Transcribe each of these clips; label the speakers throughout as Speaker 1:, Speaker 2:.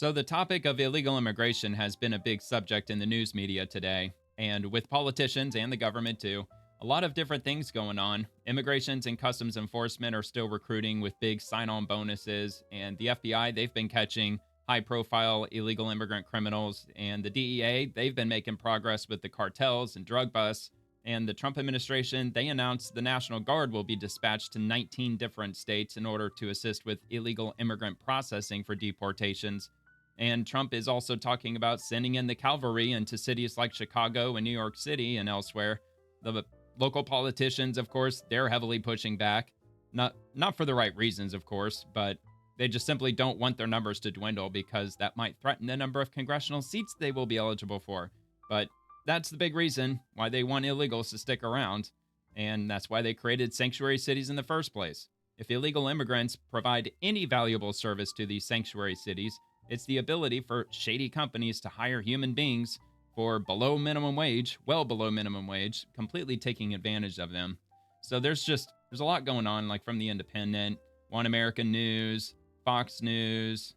Speaker 1: So, the topic of illegal immigration has been a big subject in the news media today, and with politicians and the government too. A lot of different things going on. Immigrations and customs enforcement are still recruiting with big sign on bonuses, and the FBI, they've been catching high profile illegal immigrant criminals, and the DEA, they've been making progress with the cartels and drug busts. And the Trump administration, they announced the National Guard will be dispatched to 19 different states in order to assist with illegal immigrant processing for deportations. And Trump is also talking about sending in the cavalry into cities like Chicago and New York City and elsewhere. The local politicians, of course, they're heavily pushing back. Not for the right reasons, of course, but they just simply don't want their numbers to dwindle because that might threaten the number of congressional seats they will be eligible for. But that's the big reason why they want illegals to stick around, and that's why they created sanctuary cities in the first place. If illegal immigrants provide any valuable service to these sanctuary cities, it's the ability for shady companies to hire human beings for below minimum wage, well below minimum wage, completely taking advantage of them. So there's a lot going on, like from The Independent, One American News, Fox News,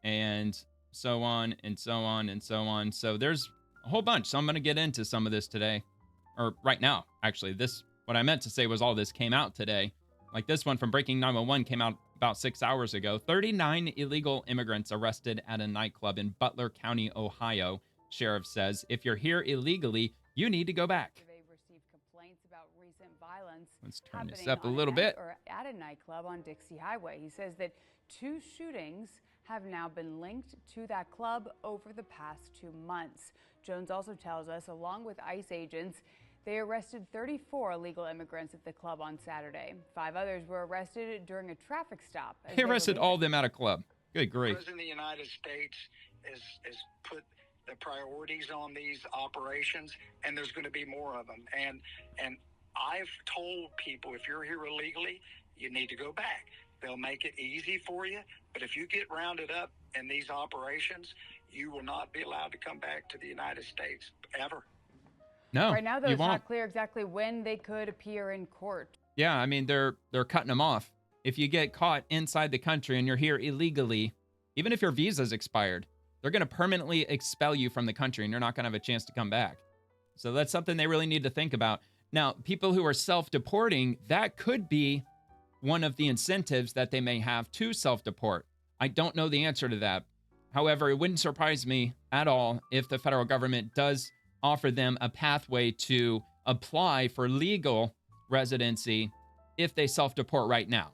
Speaker 1: and so on and so on and so on. So there's a whole bunch. So I'm going to get into some of this today, or right now, actually. What I meant to say was all this came out today. Like this one from Breaking 911 came out about 6 hours ago. 39 illegal immigrants arrested at a nightclub in Butler County, Ohio. Sheriff says, if you're here illegally, you need to go back.
Speaker 2: They received complaints about recent violence.
Speaker 1: Let's turn this up a little bit.
Speaker 2: Or at a nightclub on Dixie Highway. He says that 2 shootings have now been linked to that club over the past 2 months. Jones also tells us, along with ICE agents, they arrested 34 illegal immigrants at the club on Saturday. 5 others were arrested during a traffic stop.
Speaker 1: They arrested all of them at a club. Good grief.
Speaker 3: The President of the United States has put the priorities on these operations, and there's going to be more of them. And I've told people, if you're here illegally, you need to go back. They'll make it easy for you, but if you get rounded up in these operations, you will not be allowed to come back to the United States ever.
Speaker 1: No,
Speaker 2: right now, though,
Speaker 1: you
Speaker 2: it's
Speaker 1: won't.
Speaker 2: not clear exactly when they could appear in court.
Speaker 1: Yeah, I mean, they're cutting them off. If you get caught inside the country and you're here illegally, even if your visa's expired, they're going to permanently expel you from the country and you're not going to have a chance to come back. So that's something they really need to think about. Now, people who are self-deporting, that could be one of the incentives that they may have to self-deport. I don't know the answer to that. However, it wouldn't surprise me at all if the federal government does offer them a pathway to apply for legal residency if they self-deport right now.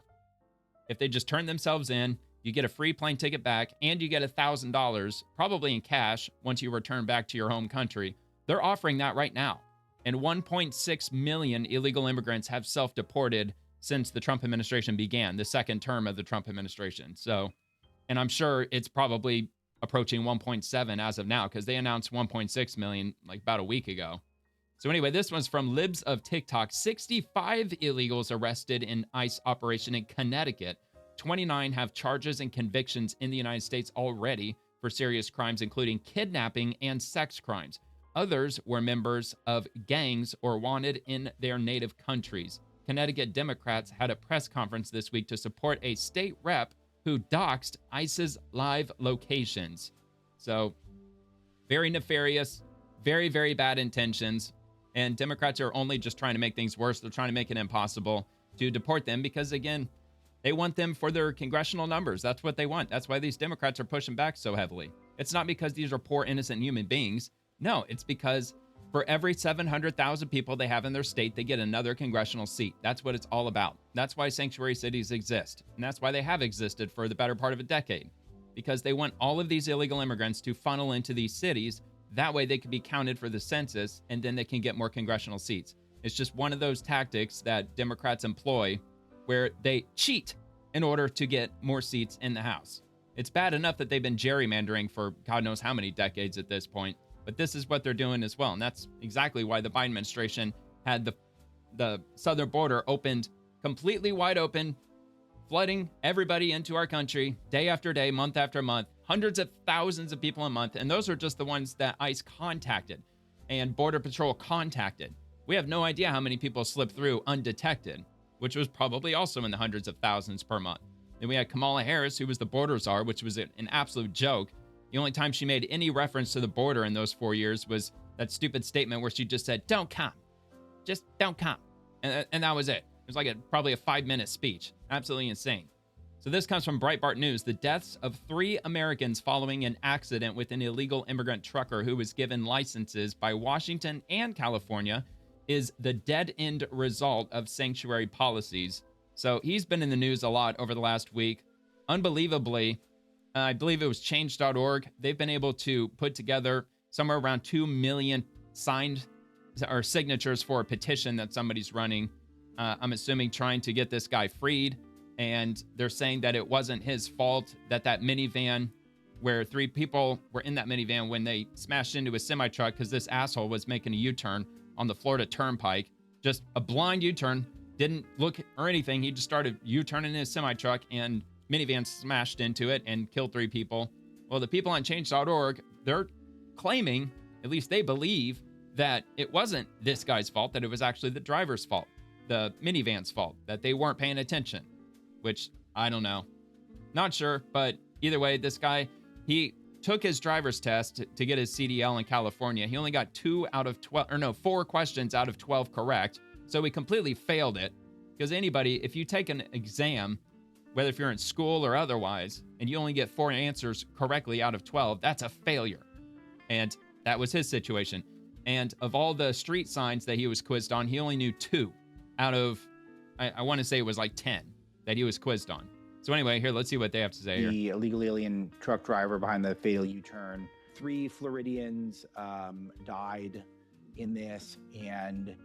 Speaker 1: If they just turn themselves in, you get a free plane ticket back, and you get $1,000, probably in cash, once you return back to your home country. They're offering that right now. And 1.6 million illegal immigrants have self-deported since the Trump administration began, the second term of the Trump administration. So, and I'm sure it's probably approaching 1.7 as of now, because they announced 1.6 million like about a week ago. So anyway, this one's from Libs of TikTok. 65 illegals arrested in ICE operation in Connecticut. 29 have charges and convictions in the United States already for serious crimes, including kidnapping and sex crimes. Others were members of gangs or wanted in their native countries. Connecticut Democrats had a press conference this week to support a state rep who doxed ICE's live locations. So, very nefarious, very, very bad intentions. And Democrats are only just trying to make things worse. They're trying to make it impossible to deport them because, again, they want them for their congressional numbers. That's what they want. That's why these Democrats are pushing back so heavily. It's not because these are poor, innocent human beings. No, it's because for every 700,000 people they have in their state, they get another congressional seat. That's what it's all about. That's why sanctuary cities exist. And that's why they have existed for the better part of a decade. Because they want all of these illegal immigrants to funnel into these cities. That way they can be counted for the census, and then they can get more congressional seats. It's just one of those tactics that Democrats employ where they cheat in order to get more seats in the House. It's bad enough that they've been gerrymandering for God knows how many decades at this point. But this is what they're doing as well. And that's exactly why the Biden administration had the southern border opened completely wide open, flooding everybody into our country day after day, month after month, hundreds of thousands of people a month. And those are just the ones that ICE contacted and Border Patrol contacted. We have no idea how many people slipped through undetected, which was probably also in the hundreds of thousands per month. Then we had Kamala Harris, who was the border czar, which was an absolute joke. The only time she made any reference to the border in those 4 years was that stupid statement where she just said, "Don't come. Just don't come." And that was it. It was like probably a 5-minute speech. Absolutely insane. So this comes from Breitbart News. The deaths of 3 Americans following an accident with an illegal immigrant trucker who was given licenses by Washington and California is the dead-end result of sanctuary policies. So he's been in the news a lot over the last week. Unbelievably, I believe it was change.org. They've been able to put together somewhere around 2 million signed or signatures for a petition that somebody's running. I'm assuming trying to get this guy freed. And they're saying that it wasn't his fault that minivan, where 3 people were in that minivan when they smashed into a semi-truck because this asshole was making a U-turn on the Florida Turnpike. Just a blind U-turn, didn't look or anything. He just started U-turning in his semi-truck and minivan smashed into it and killed 3 people. Well, the people on change.org, they're claiming, at least they believe, that it wasn't this guy's fault, that it was actually the driver's fault, the minivan's fault, that they weren't paying attention. Which, I don't know. Not sure, but either way, this guy, he took his driver's test to get his CDL in California. He only got 4 questions out of 12 correct, so he completely failed it. Because anybody, if you take an exam, whether if you're in school or otherwise, and you only get 4 answers correctly out of 12, that's a failure. And that was his situation. And of all the street signs that he was quizzed on, he only knew 2 out of, I want to say it was like 10. That he was quizzed on. So anyway, here, let's see what they have to say here.
Speaker 4: The illegal alien truck driver behind the fatal U-turn. 3 Floridians died in this, and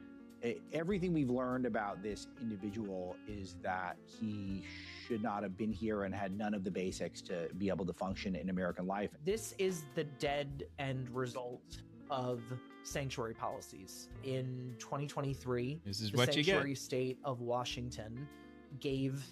Speaker 4: everything we've learned about this individual is that he should not have been here and had none of the basics to be able to function in American life.
Speaker 5: This is the dead end result of sanctuary policies. In 2023,
Speaker 1: this is
Speaker 5: the
Speaker 1: what you get.
Speaker 5: sanctuary state of Washington gave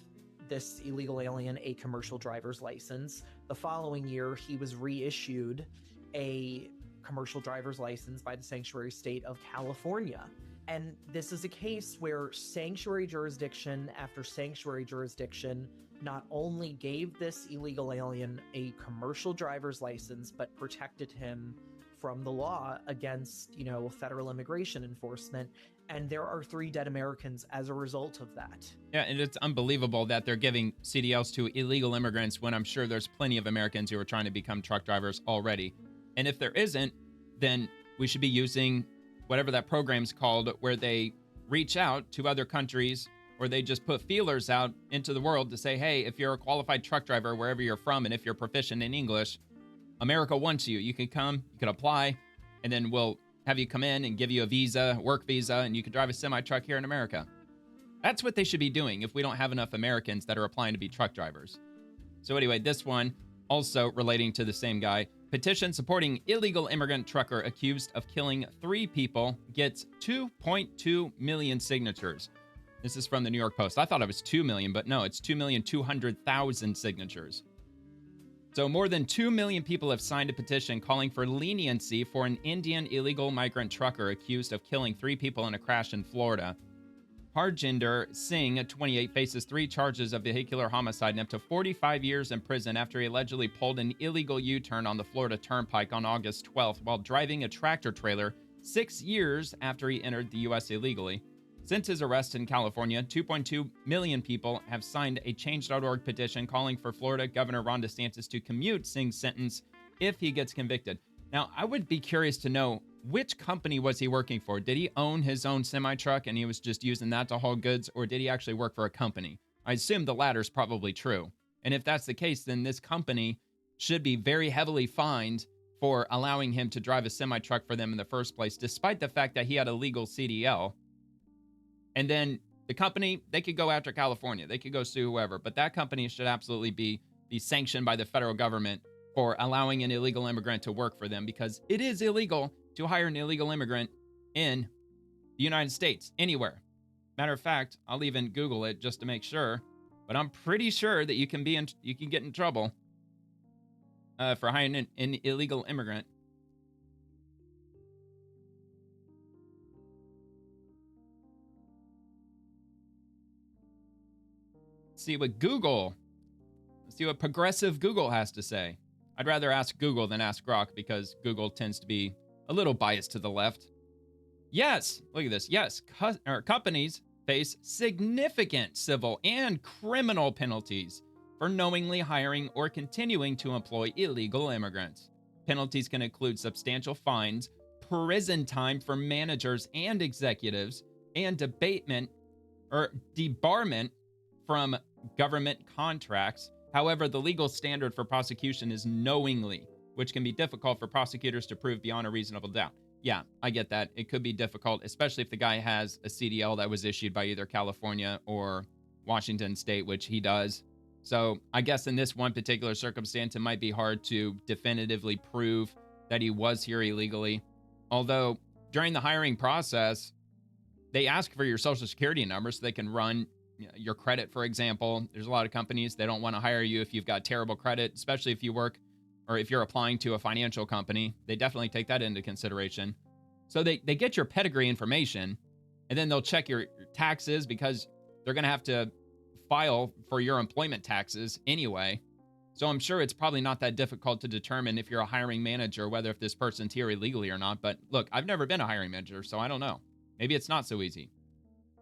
Speaker 5: this illegal alien a commercial driver's license. The following year, he was reissued a commercial driver's license by the sanctuary state of California. And this is a case where sanctuary jurisdiction after sanctuary jurisdiction not only gave this illegal alien a commercial driver's license, but protected him from the law against, federal immigration enforcement. And there are 3 dead Americans as a result of that.
Speaker 1: Yeah, and it's unbelievable that they're giving CDLs to illegal immigrants when I'm sure there's plenty of Americans who are trying to become truck drivers already. And if there isn't, then we should be using whatever that program's called, where they reach out to other countries, or they just put feelers out into the world to say, hey, if you're a qualified truck driver wherever you're from, and if you're proficient in English, America wants you. You can come, you can apply, and then we'll have you come in and give you a visa, work visa, and you can drive a semi-truck here in America. That's what they should be doing if we don't have enough Americans that are applying to be truck drivers. So anyway, this one, also relating to the same guy, petition supporting illegal immigrant trucker accused of killing 3 people gets 2.2 million signatures. This is from the New York Post. I thought it was 2 million, but no, it's 2,200,000 signatures. So more than 2 million people have signed a petition calling for leniency for an Indian illegal migrant trucker accused of killing 3 people in a crash in Florida. Harjinder Singh, 28, faces 3 charges of vehicular homicide and up to 45 years in prison after he allegedly pulled an illegal U-turn on the Florida Turnpike on August 12th while driving a tractor trailer 6 years after he entered the U.S. illegally. Since his arrest in California, 2.2 million people have signed a Change.org petition calling for Florida Governor Ron DeSantis to commute Singh's sentence if he gets convicted. Now, I would be curious to know, which company was he working for? Did he own his own semi-truck and he was just using that to haul goods, or did he actually work for a company? I assume the latter is probably true. And if that's the case, then this company should be very heavily fined for allowing him to drive a semi-truck for them in the first place, despite the fact that he had a legal CDL. And then the company, they could go after California. They could go sue whoever. But that company should absolutely be sanctioned by the federal government for allowing an illegal immigrant to work for them, because it is illegal to hire an illegal immigrant in the United States, anywhere. Matter of fact, I'll even Google it just to make sure. But I'm pretty sure that you can get in trouble for hiring an illegal immigrant. Let's see what progressive Google has to say. I'd rather ask Google than ask Grok because Google tends to be a little biased to the left. Yes, look at this. Yes, companies face significant civil and criminal penalties for knowingly hiring or continuing to employ illegal immigrants. Penalties can include substantial fines, prison time for managers and executives, and debarment from government contracts. However, the legal standard for prosecution is knowingly, which can be difficult for prosecutors to prove beyond a reasonable doubt. Yeah, I get that. It could be difficult, especially if the guy has a CDL that was issued by either California or Washington State, which he does. So I guess in this one particular circumstance, it might be hard to definitively prove that he was here illegally. Although during the hiring process, they ask for your social security number so they can run your credit, for example. There's a lot of companies, they don't want to hire you if you've got terrible credit, especially if you work or if you're applying to a financial company. They definitely take that into consideration. So they get your pedigree information, and then they'll check your taxes because they're going to have to file for your employment taxes anyway. So I'm sure it's probably not that difficult to determine if you're a hiring manager, whether if this person's here illegally or not. But look, I've never been a hiring manager, so I don't know. Maybe it's not so easy.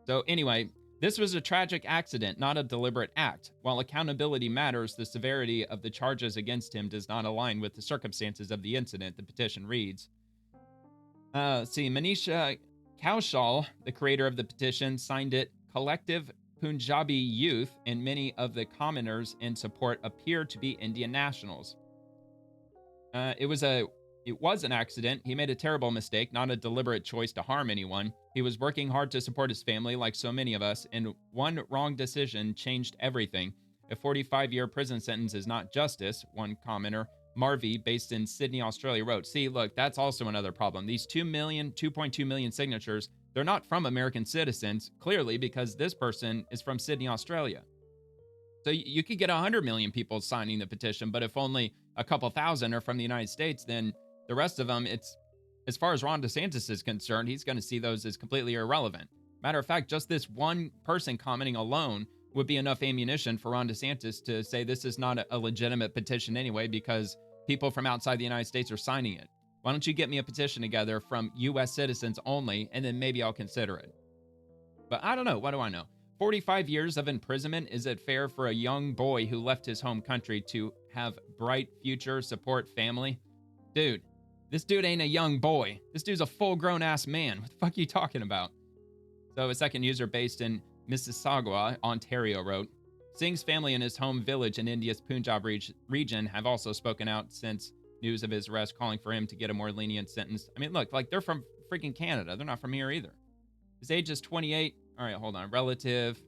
Speaker 1: So anyway, this was a tragic accident, not a deliberate act. While accountability matters, the severity of the charges against him does not align with the circumstances of the incident, the petition reads. Manisha Kaushal, the creator of the petition, signed it. Collective Punjabi youth and many of the commoners in support appear to be Indian nationals. It was an accident. He made a terrible mistake, not a deliberate choice to harm anyone. He was working hard to support his family like so many of us, and one wrong decision changed everything. A 45-year prison sentence is not justice, one commenter, Marvy, based in Sydney, Australia, wrote. See, look, that's also another problem. These 2.2 million signatures, they're not from American citizens, clearly, because this person is from Sydney, Australia. So you could get 100 million people signing the petition, but if only a couple thousand are from the United States, then the rest of them, it's, as far as Ron DeSantis is concerned, he's going to see those as completely irrelevant. Matter of fact, just this one person commenting alone would be enough ammunition for Ron DeSantis to say this is not a legitimate petition anyway, because people from outside the United States are signing it. Why don't you get me a petition together from U.S. citizens only, and then maybe I'll consider it. But I don't know. What do I know? 45 years of imprisonment, is it fair for a young boy who left his home country to have bright future, support family? Dude, this dude ain't a young boy. This dude's a full-grown ass man. What the fuck are you talking about? So a second user based in Mississauga, Ontario, wrote, Singh's family in his home village in India's Punjab region have also spoken out since news of his arrest, calling for him to get a more lenient sentence. I mean, look, like, they're from freaking Canada. They're not from here either. His age is 28. All right, hold on. Relative,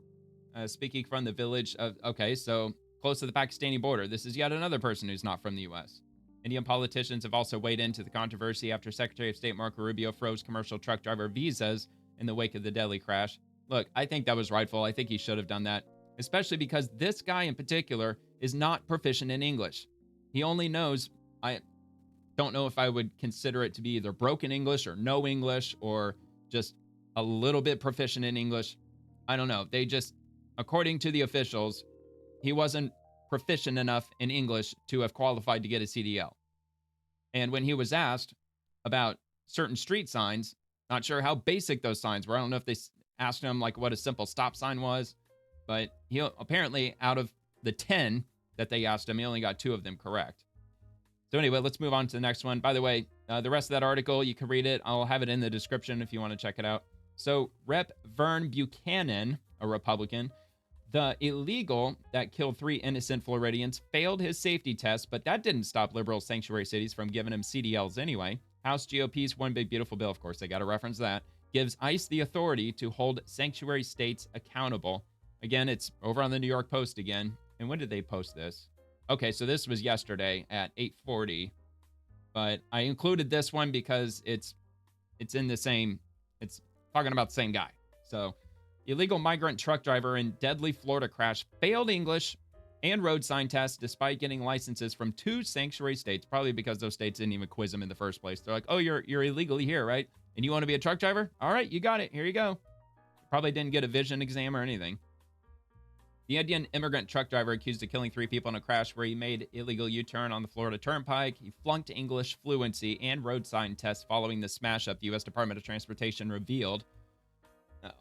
Speaker 1: speaking from the village of, okay, so close to the Pakistani border. This is yet another person who's not from the U.S. Indian politicians have also weighed into the controversy after Secretary of State Marco Rubio froze commercial truck driver visas in the wake of the Delhi crash. Look, I think that was rightful. I think he should have done that, especially because this guy in particular is not proficient in English. He only knows, I don't know if I would consider it to be either broken English or no English or just a little bit proficient in English. I don't know. They just, according to the officials, he wasn't proficient enough in English to have qualified to get a CDL. And when he was asked about certain street signs, not sure how basic those signs were. I don't know if they asked him like what a simple stop sign was, but he apparently, out of the 10 that they asked him, he only got 2 of them correct. So anyway, let's move on to the next one. By the way, the rest of that article, you can read it. I'll have it in the description if you want to check it out. So Rep. Vern Buchanan, a Republican, the illegal that killed 3 innocent Floridians, failed his safety test, but that didn't stop liberal sanctuary cities from giving him CDLs anyway. House GOP's One Big Beautiful Bill, of course, they got to reference that, gives ICE the authority to hold sanctuary states accountable. Again, it's over on the New York Post again. And when did they post this? Okay, so this was yesterday at 8:40. But I included this one because it's in the same, it's talking about the same guy. So, illegal migrant truck driver in deadly Florida crash failed English and road sign tests despite getting licenses from 2 sanctuary states, probably because those states didn't even quiz him in the first place. They're like, oh, you're illegally here, right? And you want to be a truck driver? All right, you got it. Here you go. Probably didn't get a vision exam or anything. The Indian immigrant truck driver accused of killing 3 people in a crash where he made illegal U-turn on the Florida Turnpike. He flunked English fluency and road sign tests following the smash-up, the U.S. Department of Transportation revealed.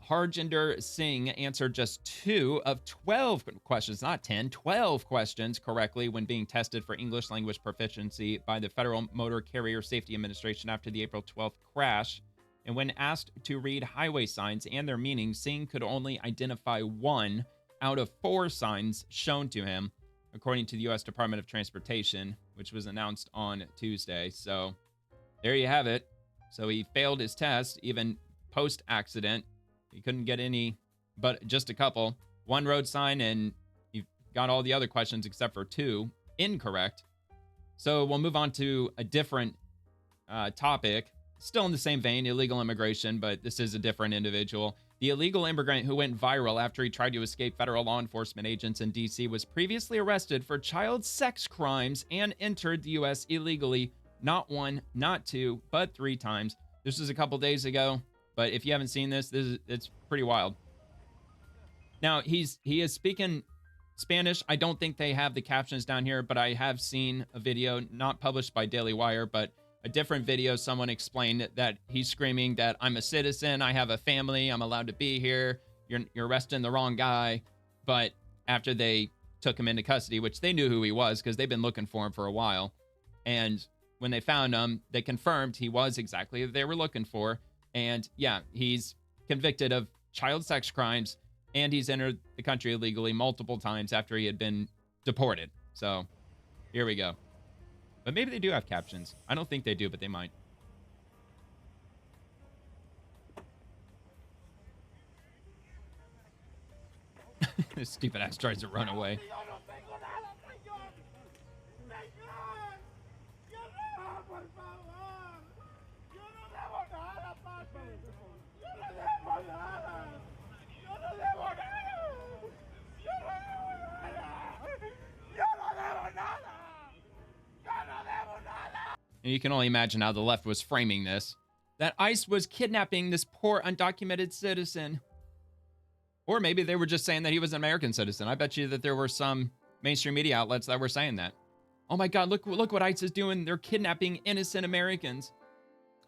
Speaker 1: Harjinder Singh answered just 2 of 12 questions, not 10, 12 questions correctly when being tested for English language proficiency by the Federal Motor Carrier Safety Administration after the April 12th crash. And when asked to read highway signs and their meaning, Singh could only identify 1 out of 4 signs shown to him, according to the U.S. Department of Transportation, which was announced on Tuesday. So there you have it. So he failed his test, even post-accident. He couldn't get any, but just a couple. 1 road sign, and he got all the other questions except for 2 incorrect. So we'll move on to a different topic. Still in the same vein, illegal immigration, but this is a different individual. The illegal immigrant who went viral after he tried to escape federal law enforcement agents in D.C. was previously arrested for child sex crimes and entered the U.S. illegally, not 1, not 2, but 3 times. This was a couple days ago, but if you haven't seen this, it's pretty wild. Now, he is speaking Spanish. I don't think they have the captions down here, but I have seen a video, not published by Daily Wire, but a different video. Someone explained that he's screaming that I'm a citizen, I have a family, I'm allowed to be here, you're arresting the wrong guy. But after they took him into custody, which they knew who he was because they've been looking for him for a while, and when they found him, they confirmed he was exactly what they were looking for. And yeah, he's convicted of child sex crimes, and he's entered the country illegally multiple times after he had been deported. So here we go. But maybe they do have captions. I don't think they do, but they might. This stupid ass tries to run away. And you can only imagine how the left was framing this. That ICE was kidnapping this poor undocumented citizen. Or maybe they were just saying that he was an American citizen. I bet you that there were some mainstream media outlets that were saying that. Oh my God, look what ICE is doing. They're kidnapping innocent Americans.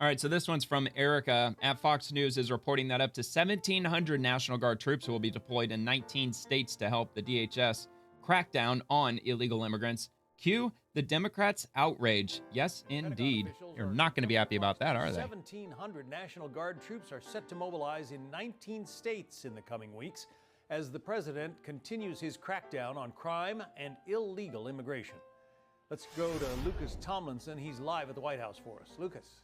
Speaker 1: All right, so this one's from Erica at Fox News is reporting that up to 1,700 National Guard troops will be deployed in 19 states to help the DHS crack down on illegal immigrants. Cue the Democrats' outrage. Yes, indeed. You're not going to be happy about that, are they?
Speaker 6: 1,700 National Guard troops are set to mobilize in 19 states in the coming weeks as the president continues his crackdown on crime and illegal immigration. Let's go to Lucas Tomlinson. He's live at the White House for us. Lucas.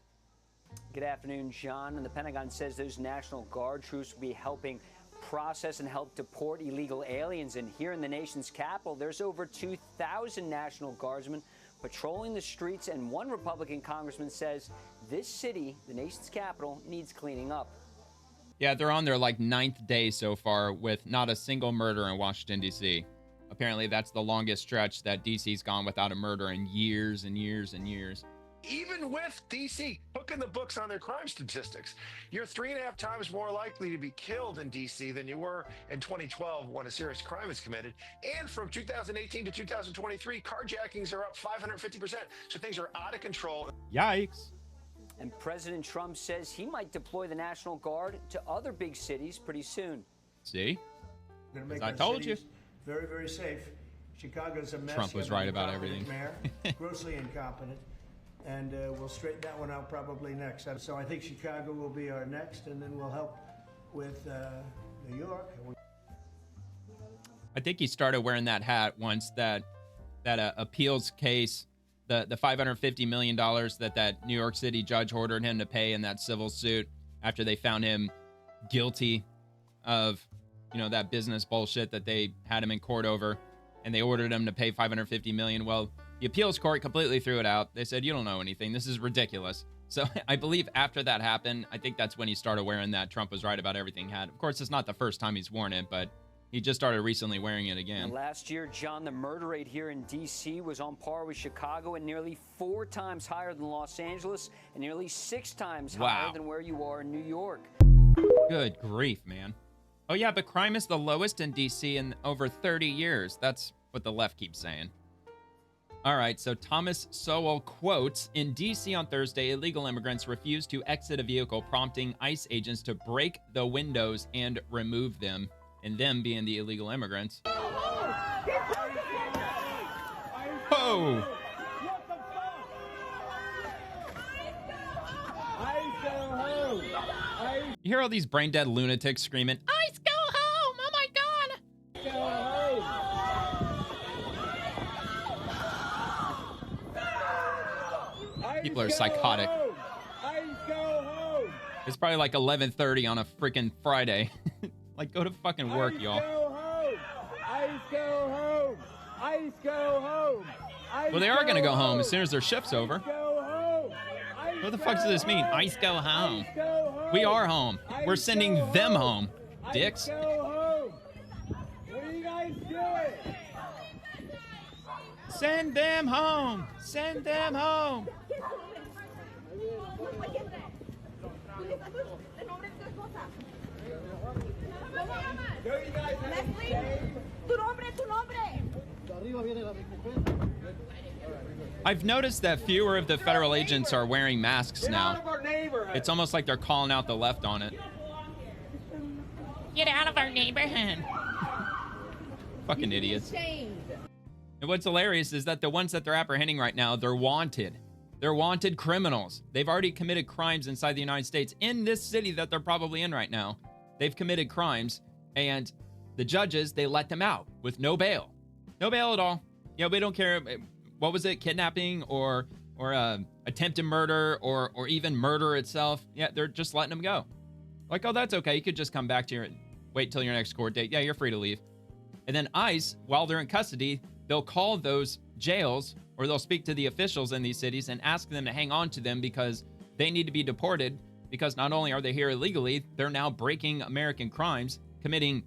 Speaker 7: Good afternoon, John. And the Pentagon says those National Guard troops will be helping process and help deport illegal aliens. And here in the nation's capital, there's over 2,000 National Guardsmen patrolling the streets. And one Republican congressman says this city, the nation's capital, needs cleaning up.
Speaker 1: Yeah, they're on their like 9th day so far with not a single murder in Washington, D.C. Apparently, that's the longest stretch that D.C.'s gone without a murder in years and years and years.
Speaker 8: Even with D.C. hooking the books on their crime statistics, you're 3.5 times more likely to be killed in D.C. than you were in 2012 when a serious crime is committed. And from 2018 to 2023, carjackings are up 550%. So things are out of control.
Speaker 1: Yikes.
Speaker 7: And President Trump says he might deploy the National Guard to other big cities pretty soon.
Speaker 1: See?
Speaker 9: We're gonna make
Speaker 1: I
Speaker 9: our
Speaker 1: told you.
Speaker 9: cities very, very safe. Chicago's a mess.
Speaker 1: Trump was right about everything.
Speaker 9: Mayor, grossly incompetent. And we'll straighten that one out probably next. So I think Chicago will be our next, and then we'll help with New York.
Speaker 1: I think he started wearing that hat once that appeals case, the $550 million that New York City judge ordered him to pay in that civil suit after they found him guilty of, that business bullshit that they had him in court over, and they ordered him to pay $550 million. Well, the appeals court completely threw it out. They said, you don't know anything. This is ridiculous. So I believe after that happened, I think that's when he started wearing that Trump was right about everything hat. Of course, it's not the first time he's worn it, but he just started recently wearing it again.
Speaker 7: And last year, John, the murder rate here in D.C. was on par with Chicago and nearly 4 times higher than Los Angeles and nearly 6 times higher than where you are in New York.
Speaker 1: Good grief, man. Oh yeah, but crime is the lowest in DC in over 30 years. That's what the left keeps saying. All right, so Thomas Sowell quotes, in DC on Thursday, illegal immigrants refused to exit a vehicle, prompting ICE agents to break the windows and remove them, and them being the illegal immigrants. Oh! You hear all these brain-dead lunatics screaming, ICE, go home! Oh my God!
Speaker 10: Go home!
Speaker 1: People are psychotic.
Speaker 10: ICE, go home!
Speaker 1: It's probably like 11:30 on a freaking Friday. Like, go to fucking work,
Speaker 10: ICE,
Speaker 1: y'all.
Speaker 10: go home! ICE, go home! ICE, go home! ICE,
Speaker 1: Well, they are gonna go home as soon as their shift's over.
Speaker 10: Go home! ICE,
Speaker 1: What the fuck does this mean? ICE, go home.
Speaker 10: ICE, go home!
Speaker 1: We are home. We're
Speaker 10: ICE,
Speaker 1: sending
Speaker 10: go
Speaker 1: them
Speaker 10: home!
Speaker 1: home, dicks.
Speaker 10: ICE, go home! What are you guys doing?
Speaker 1: Send them home. Send them home. I've noticed that fewer of the federal agents are wearing masks now. It's almost like they're calling out the left on it. Get out of our neighborhood. Fucking idiots. And what's hilarious is that the ones that they're apprehending right now, they're wanted. They're wanted criminals. They've already committed crimes inside the United States in this city that they're probably in right now. They've committed crimes, and the judges, they let them out with no bail. No bail at all. Yeah, we don't care. What was it? Kidnapping or attempted murder or even murder itself. Yeah, they're just letting them go. Like, oh, that's okay. You could just come back to your, wait till your next court date. Yeah, you're free to leave. And then ICE, while they're in custody, they'll call those jails or they'll speak to the officials in these cities and ask them to hang on to them because they need to be deported because not only are they here illegally, they're now breaking American crimes, committing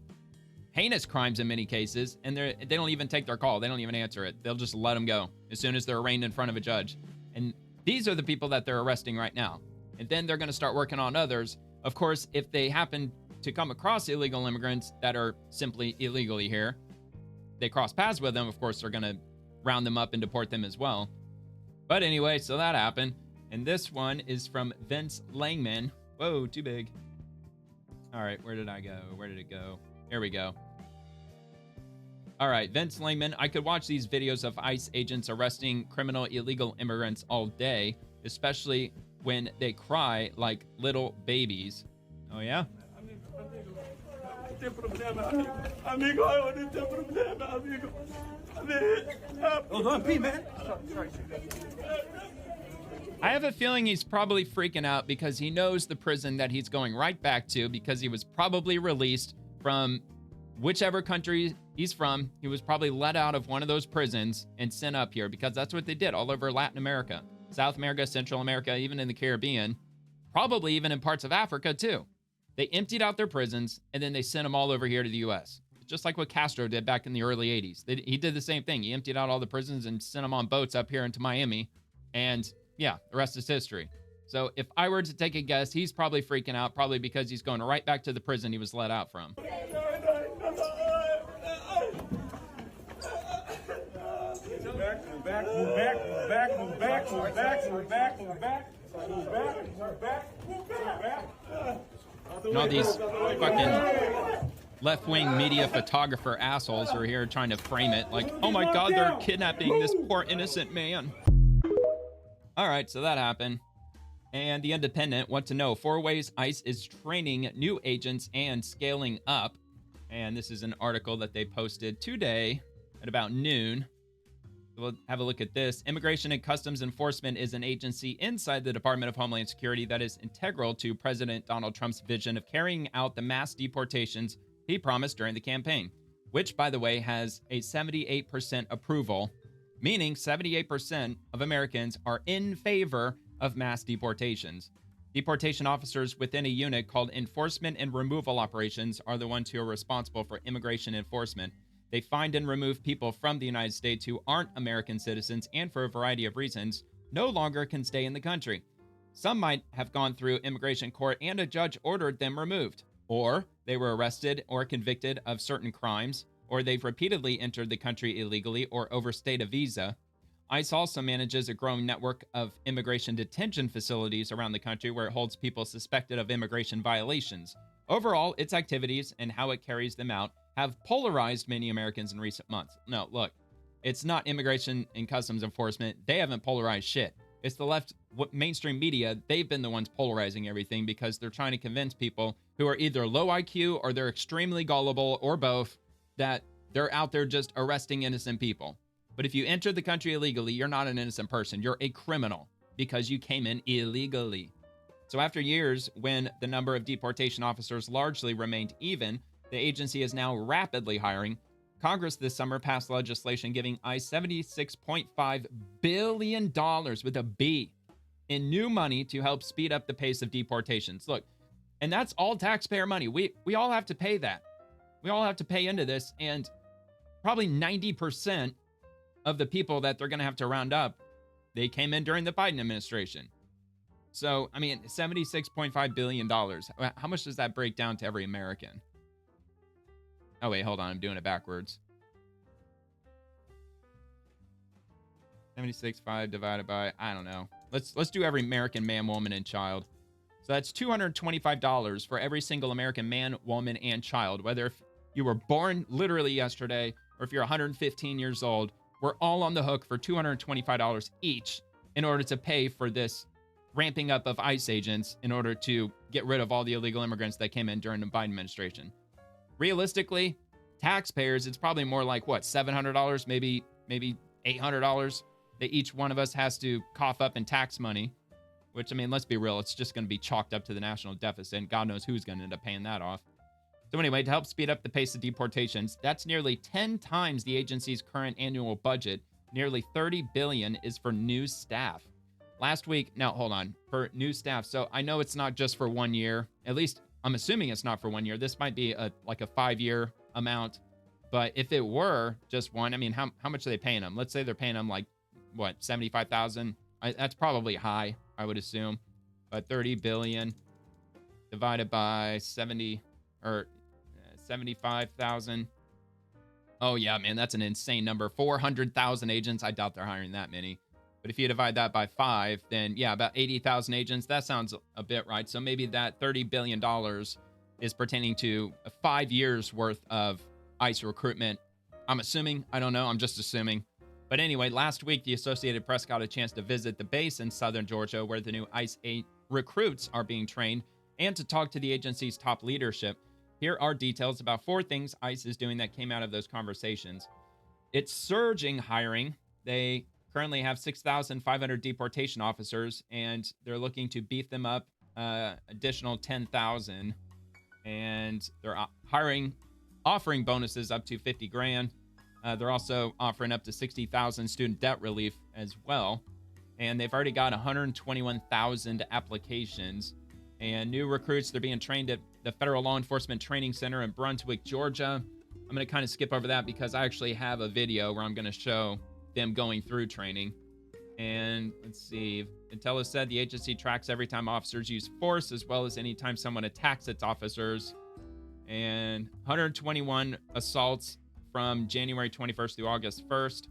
Speaker 1: heinous crimes in many cases, and they don't even take their call. They don't even answer it. They'll just let them go as soon as they're arraigned in front of a judge. And these are the people that they're arresting right now. And then they're going to start working on others. Of course, if they happen to come across illegal immigrants that are simply illegally here, they cross paths with them, of course, they're going to round them up and deport them as well. But anyway, so that happened. And this one is from Vince Langman. Whoa, too big. All right, where did I go? Where did it go? Here we go. All right, Vince Langman. I could watch these videos of ICE agents arresting criminal illegal immigrants all day, especially when they cry like little babies. Oh, yeah? I have a feeling he's probably freaking out because he knows the prison that he's going right back to because he was probably released from whichever country he's from. He was probably let out of one of those prisons and sent up here because that's what they did all over Latin America, South America, Central America, even in the Caribbean, probably even in parts of Africa too. They emptied out their prisons and then they sent them all over here to the U.S. Just like what Castro did back in the early 80s. He did the same thing. He emptied out all the prisons and sent them on boats up here into Miami. And yeah, the rest is history. So if I were to take a guess, he's probably freaking out, probably because he's going right back to the prison he was let out from. And all these fucking left-wing media photographer assholes are here trying to frame it like, oh my God, they're kidnapping this poor innocent man. All right, so that happened. And The Independent want to know 4 ways ICE is training new agents and scaling up. And this is an article that they posted today at about noon. We'll have a look at this. Immigration and Customs Enforcement is an agency inside the Department of Homeland Security that is integral to President Donald Trump's vision of carrying out the mass deportations he promised during the campaign, which, by the way, has a 78% approval, meaning 78% of Americans are in favor of mass deportations. Deportation officers within a unit called Enforcement and Removal Operations are the ones who are responsible for immigration enforcement. They find and remove people from the United States who aren't American citizens and, for a variety of reasons, no longer can stay in the country. Some might have gone through immigration court and a judge ordered them removed, or they were arrested or convicted of certain crimes, or they've repeatedly entered the country illegally or overstayed a visa. ICE also manages a growing network of immigration detention facilities around the country where it holds people suspected of immigration violations. Overall, its activities and how it carries them out have polarized many Americans in recent months. No, look, it's not immigration and customs enforcement. They haven't polarized shit. It's the left mainstream media. They've been the ones polarizing everything because they're trying to convince people who are either low IQ or they're extremely gullible or both that they're out there just arresting innocent people. But if you enter the country illegally, you're not an innocent person. You're a criminal because you came in illegally. So after years, when the number of deportation officers largely remained even, the agency is now rapidly hiring. Congress this summer passed legislation giving ICE $76.5 billion with a B in new money to help speed up the pace of deportations. Look, and that's all taxpayer money. We all have to pay that. We all have to pay into this, and probably 90% of the people that they're going to have to round up, they came in during the Biden administration. So, I mean, $76.5 billion. How much does that break down to every American? Oh, wait, hold on. I'm doing it backwards. 76.5 divided by, I don't know. Let's do every American man, woman, and child. So that's $225 for every single American man, woman, and child. Whether if you were born literally yesterday or if you're 115 years old, we're all on the hook for $225 each in order to pay for this ramping up of ICE agents in order to get rid of all the illegal immigrants that came in during the Biden administration. Realistically, taxpayers, it's probably more like, what, $700, maybe $800 that each one of us has to cough up in tax money, which, I mean, let's be real, it's just going to be chalked up to the national deficit, and God knows who's going to end up paying that off. So anyway, to help speed up the pace of deportations, that's nearly 10 times the agency's current annual budget. Nearly $30 billion is for new staff. Last week, now hold on, for new staff. So I know it's not just for 1 year. At least I'm assuming it's not for 1 year. This might be like a 5-year amount. But if it were just one, I mean, how much are they paying them? Let's say they're paying them like, what, $75,000? That's probably high, I would assume. But 30 billion divided by 70 or 75,000. Oh yeah, man, that's an insane number. 400,000 agents. I doubt they're hiring that many. But if you divide that by 5, then yeah, about 80,000 agents. That sounds a bit right. So maybe that $30 billion is pertaining to 5 years worth of ICE recruitment. I'm assuming. I don't know. I'm just assuming. But anyway, last week, the Associated Press got a chance to visit the base in southern Georgia where the new ICE recruits are being trained and to talk to the agency's top leadership. Here are details about 4 things ICE is doing that came out of those conversations. It's surging hiring. They currently have 6,500 deportation officers, and they're looking to beef them up additional 10,000. And they're offering bonuses up to 50 grand. They're also offering up to 60,000 student debt relief as well. And they've already got 121,000 applications. And new recruits, they're being trained at the Federal Law Enforcement Training Center in Brunswick, Georgia. I'm going to kind of skip over that because I actually have a video where I'm going to show them going through training. And let's see. Intel said the agency tracks every time officers use force as well as anytime someone attacks its officers. And 121 assaults from January 21st through August 1st.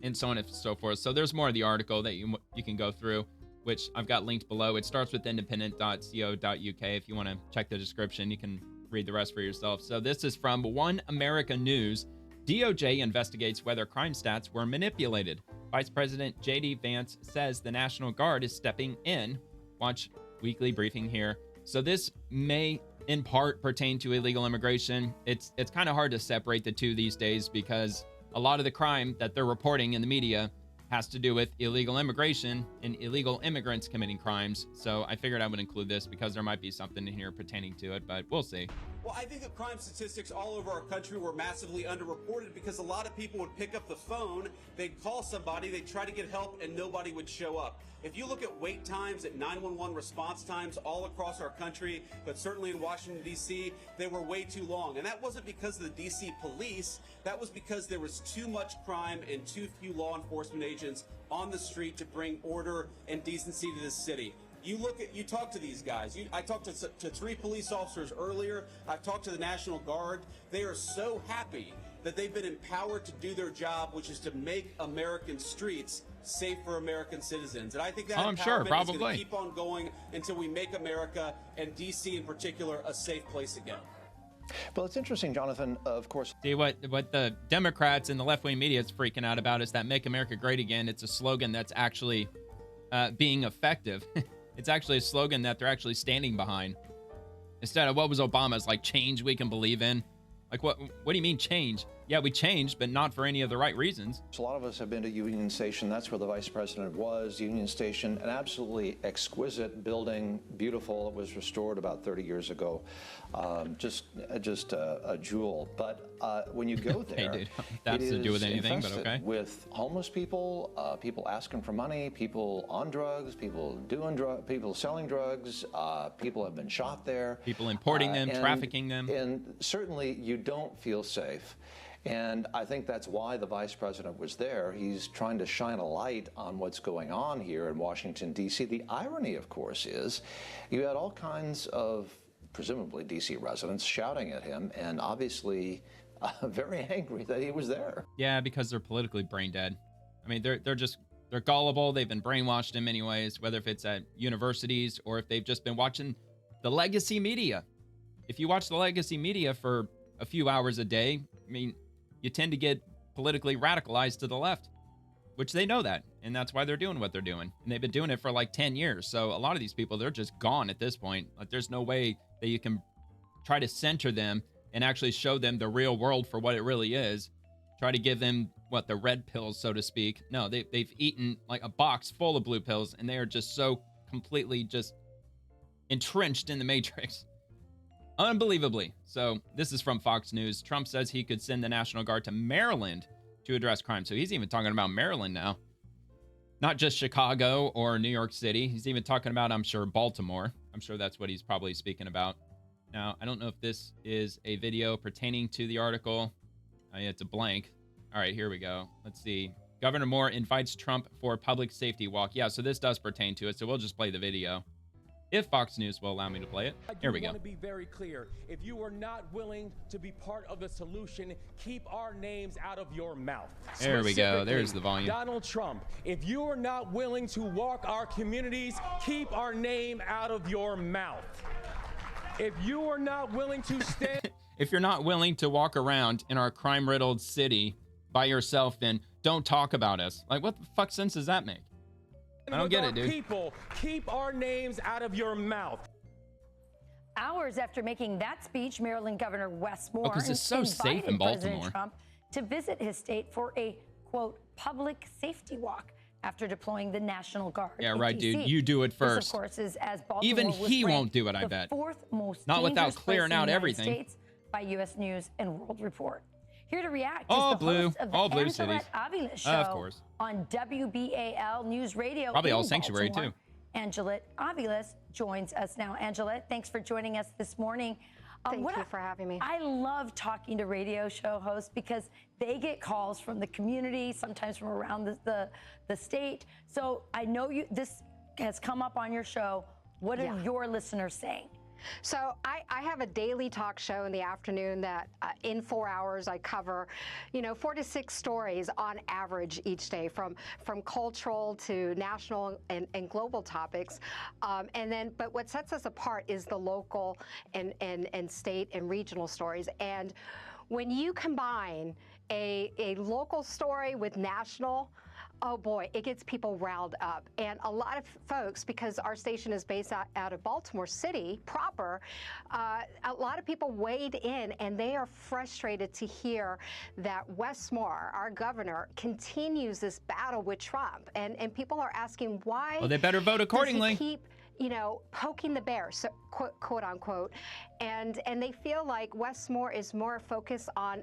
Speaker 1: And so on and so forth. So there's more of the article that you can go through, which I've got linked below. It starts with independent.co.uk. If you want to check the description, you can read the rest for yourself. So this is from One America News. DOJ investigates whether crime stats were manipulated. Vice President J.D. Vance says the National Guard is stepping in. Watch weekly briefing here. So this may in part pertain to illegal immigration. It's kind of hard to separate the two these days because a lot of the crime that they're reporting in the media has to do with illegal immigration and illegal immigrants committing crimes. So I figured I would include this because there might be something in here pertaining to it, but we'll see.
Speaker 11: Well, I think that crime statistics all over our country were massively underreported because a lot of people would pick up the phone, they'd call somebody, they'd try to get help, and nobody would show up. If you look at wait times, at 911 response times all across our country, but certainly in Washington, D.C., they were way too long. And that wasn't because of the D.C. police. That was because there was too much crime and too few law enforcement agents on the street to bring order and decency to this city. You talk to these guys. I talked to 3 police officers earlier. I've talked to the National Guard. They are so happy that they've been empowered to do their job, which is to make American streets safe for American citizens. And I think that
Speaker 1: I'm sure,
Speaker 11: empowerment is
Speaker 1: probably
Speaker 11: going to keep on going until we make America, and D.C. in particular, a safe place again.
Speaker 12: Well, it's interesting, Jonathan, of course.
Speaker 1: See, what the Democrats and the left-wing media is freaking out about is that Make America Great Again. It's a slogan that's actually being effective. It's actually a slogan that they're actually standing behind. Instead of what was Obama's, like, change we can believe in. Like, what do you mean change? Yeah, we changed, but not for any of the right reasons.
Speaker 12: A lot of us have been to Union Station. That's where the vice president was. Union Station, an absolutely exquisite building, beautiful. It was restored about 30 years ago. Just a jewel. But when you go there,
Speaker 1: Hey, dude, that's to do with anything, but okay.
Speaker 12: With homeless people, people asking for money, people on drugs, people doing drugs, people selling drugs. People have been shot there.
Speaker 1: People importing them, trafficking them.
Speaker 12: And certainly you don't feel safe. And I think that's why the vice president was there. He's trying to shine a light on what's going on here in Washington, D.C. The irony, of course, is you had all kinds of, presumably, D.C. residents shouting at him and obviously very angry that he was there.
Speaker 1: Yeah, because they're politically brain dead. I mean, they're gullible. They've been brainwashed in many ways, whether if it's at universities or if they've just been watching the legacy media. If you watch the legacy media for a few hours a day, I mean, you tend to get politically radicalized to the left, which they know that. And that's why they're doing what they're doing. And they've been doing it for like 10 years. So a lot of these people, they're just gone at this point. Like, there's no way that you can try to center them and actually show them the real world for what it really is. Try to give them, the red pills, so to speak. No, they've eaten like a box full of blue pills, and they are just so completely just entrenched in the matrix. Unbelievably. So this is from Fox News. Trump says he could send the National Guard to Maryland to address crime. So he's even talking about Maryland now. Not just Chicago or New York City. He's even talking about, I'm sure, Baltimore. I'm sure that's what he's probably speaking about. Now, I don't know if this is a video pertaining to the article. It's a blank. All right, here we go. Let's see. Governor Moore invites Trump for a public safety walk. Yeah, so this does pertain to it. So we'll just play the video, if Fox News will allow me to play it. Here we go.
Speaker 10: I want to be very clear. If you are not willing to be part of the solution, keep our names out of your mouth.
Speaker 1: There we go. There's the volume.
Speaker 10: Donald Trump, if you are not willing to walk our communities, keep our name out of your mouth. If you are not willing to stand...
Speaker 1: If you're not willing to walk around in our crime-riddled city by yourself, then don't talk about us. Like, what the fuck sense does that make? I don't get it, dude.
Speaker 10: People, keep our names out of your mouth.
Speaker 13: Hours after making that speech, Maryland Governor Wes Moore
Speaker 1: because it's so safe in Baltimore.
Speaker 13: President Trump to visit his state for a, quote, public safety walk after deploying the National Guard.
Speaker 1: Yeah, right, dude. You do it first.
Speaker 13: This, of course, is as Baltimore
Speaker 1: even he
Speaker 13: was
Speaker 1: won't do it, I
Speaker 13: the
Speaker 1: bet.
Speaker 13: Fourth most
Speaker 1: not without clearing out everything.
Speaker 13: States by U.S. News and World Report. Here to react
Speaker 1: all
Speaker 13: is the
Speaker 1: blue,
Speaker 13: host of the
Speaker 1: all blue
Speaker 13: Angela
Speaker 1: cities.
Speaker 13: Avila show
Speaker 1: Of course.
Speaker 13: on WBAL News Radio.
Speaker 1: Probably
Speaker 13: in
Speaker 1: all sanctuary
Speaker 13: Baltimore.
Speaker 1: too.
Speaker 13: Angelette Aviles joins us now. Angelette, thanks for joining us this morning.
Speaker 14: Thank you for having me.
Speaker 13: I love talking to radio show hosts because they get calls from the community, sometimes from around the state. So I know this has come up on your show. What are your listeners saying?
Speaker 14: So I have a daily talk show in the afternoon that in 4 hours I cover, 4 to 6 stories on average each day, from cultural to national and global topics. But what sets us apart is the local and state and regional stories. And when you combine a local story with national, oh boy, it gets people riled up. And a lot of folks, because our station is based out of Baltimore City proper, a lot of people weighed in and they are frustrated to hear that Wes Moore, our governor, continues this battle with Trump. And people are asking why.
Speaker 1: Well, they better vote accordingly.
Speaker 14: Does he keep, poking the bear, so, quote unquote, and they feel like Wes Moore is more focused on,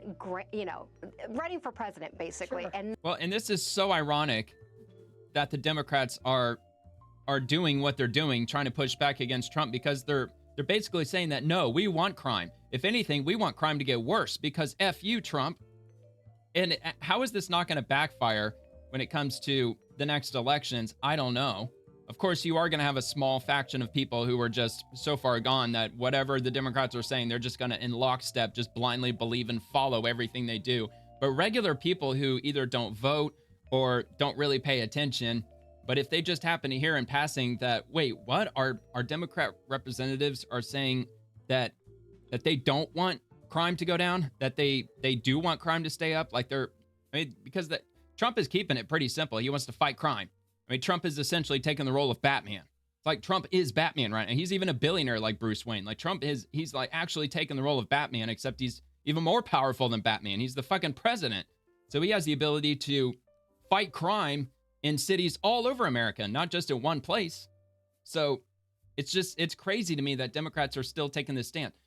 Speaker 14: running for president, basically. Sure.
Speaker 1: And this is so ironic that the Democrats are doing what they're doing, trying to push back against Trump, because they're basically saying that, no, we want crime. If anything, we want crime to get worse because F you, Trump. And how is this not going to backfire when it comes to the next elections? I don't know. of course, you are going to have a small faction of people who are just so far gone that whatever the Democrats are saying, they're just going to, in lockstep, just blindly believe and follow everything they do. But regular people who either don't vote or don't really pay attention, but if they just happen to hear in passing that, wait, what? Our Democrat representatives are saying that they don't want crime to go down, that they do want crime to stay up, like because Trump is keeping it pretty simple. He wants to fight crime. I mean, Trump is essentially taking the role of Batman. It's like Trump is Batman, right? And he's even a billionaire like Bruce Wayne. Like he's like actually taking the role of Batman, except he's even more powerful than Batman. He's the fucking president. So he has the ability to fight crime in cities all over America, not just in one place. So it's crazy to me that Democrats are still taking this stance.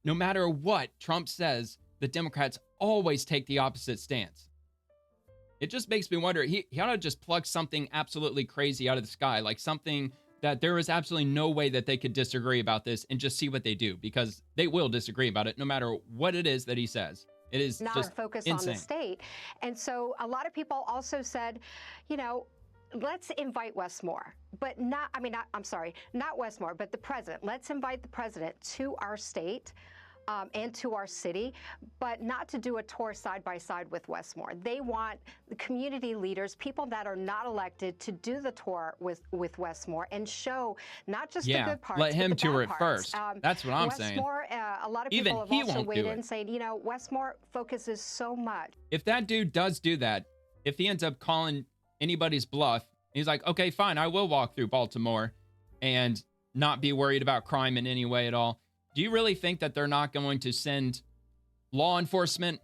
Speaker 1: No matter what Trump says, the Democrats always take the opposite stance. It just makes me wonder, he ought to just plug something absolutely crazy out of the sky, like something that there is absolutely no way that they could disagree about this, and just see what they do, because they will disagree about it no matter what it is that he says. It is
Speaker 14: not
Speaker 1: just
Speaker 14: focus
Speaker 1: insane.
Speaker 14: on the state. And so a lot of people also said, you know, let's invite Westmore, but not Westmore, but the president. Let's invite the president to our state and to our city, but not to do a tour side by side with Westmore. They want the community leaders, people that are not elected, to do the tour with Westmore and show not just the good parts,
Speaker 1: let him
Speaker 14: but the
Speaker 1: tour
Speaker 14: bad
Speaker 1: it
Speaker 14: parts.
Speaker 1: first. That's what I'm saying.
Speaker 14: Westmore, a lot of
Speaker 1: Even
Speaker 14: people have
Speaker 1: he
Speaker 14: also
Speaker 1: won't
Speaker 14: weighed
Speaker 1: do
Speaker 14: in
Speaker 1: it.
Speaker 14: saying, you know, Westmore focuses so much.
Speaker 1: If that dude does do that, if he ends up calling anybody's bluff, he's like, okay, fine, I will walk through Baltimore and not be worried about crime in any way at all. Do you really think that they're not going to send law enforcement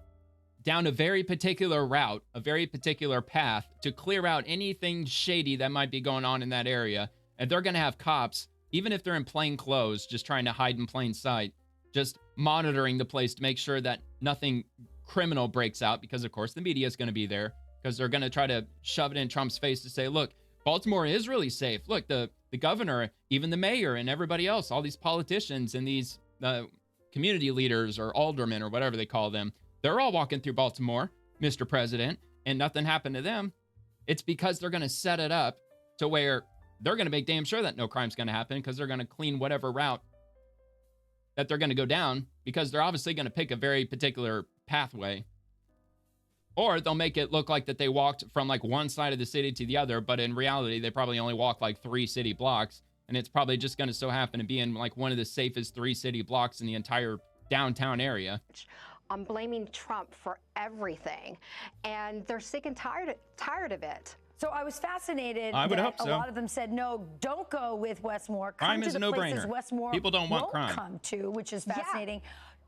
Speaker 1: down a very particular route, a very particular path, to clear out anything shady that might be going on in that area? And they're going to have cops, even if they're in plain clothes, just trying to hide in plain sight, just monitoring the place to make sure that nothing criminal breaks out, because of course the media is going to be there, because they're going to try to shove it in Trump's face to say, look, Baltimore is really safe. Look, the governor, even the mayor and everybody else, all these politicians and these community leaders or aldermen or whatever they call them, they're all walking through Baltimore, Mr. President, and nothing happened to them. It's because they're going to set it up to where they're going to make damn sure that no crime's going to happen, because they're going to clean whatever route that they're going to go down, because they're obviously going to pick a very particular pathway. Or they'll make it look like that they walked from like one side of the city to the other, but in reality, they probably only walked like 3 city blocks. And it's probably just going to so happen to be in like one of the safest 3 city blocks in the entire downtown area.
Speaker 14: I'm blaming Trump for everything, and they're sick and tired of it.
Speaker 13: So I was fascinated
Speaker 1: I would
Speaker 13: that
Speaker 1: hope so.
Speaker 13: a lot of them said, no, don't go with Westmore.
Speaker 1: Crime
Speaker 13: Come
Speaker 1: is
Speaker 13: to
Speaker 1: a
Speaker 13: the places
Speaker 1: no-brainer.
Speaker 13: Westmore
Speaker 1: People don't want
Speaker 13: won't
Speaker 1: crime.
Speaker 13: come to, which is fascinating.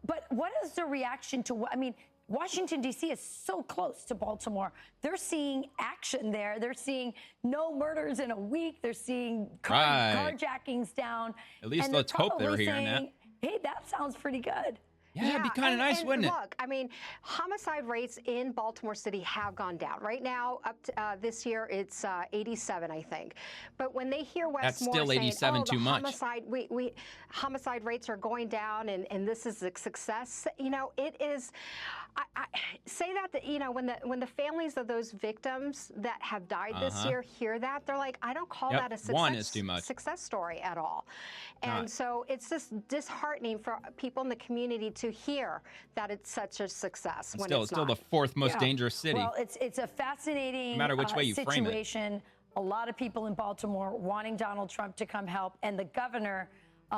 Speaker 13: But what is the reaction to what, I mean, Washington, D.C. is so close to Baltimore. They're seeing action there. They're seeing no murders in a week. They're seeing carjackings down.
Speaker 1: At least
Speaker 13: and
Speaker 1: let's hope they're hearing that.
Speaker 13: Hey, that sounds pretty good.
Speaker 1: Yeah, it'd be kind of nice, wouldn't it?
Speaker 14: Look, I mean, homicide rates in Baltimore City have gone down. Right now, up to this year, it's 87, I think. But when they hear Westmore
Speaker 1: That's still
Speaker 14: saying,
Speaker 1: 87 too much.
Speaker 14: Homicide rates are going down, and this is a success, you know, it is. I say that you know, when the families of those victims that have died this year hear that, they're like, I don't call that a success story at all. And so it's just disheartening for people in the community to hear that it's such a success. When
Speaker 1: It's still the 4th most dangerous city.
Speaker 13: Well, it's a fascinating
Speaker 1: no matter which way you frame it.
Speaker 13: situation. A lot of people in Baltimore wanting Donald Trump to come help, and the governor,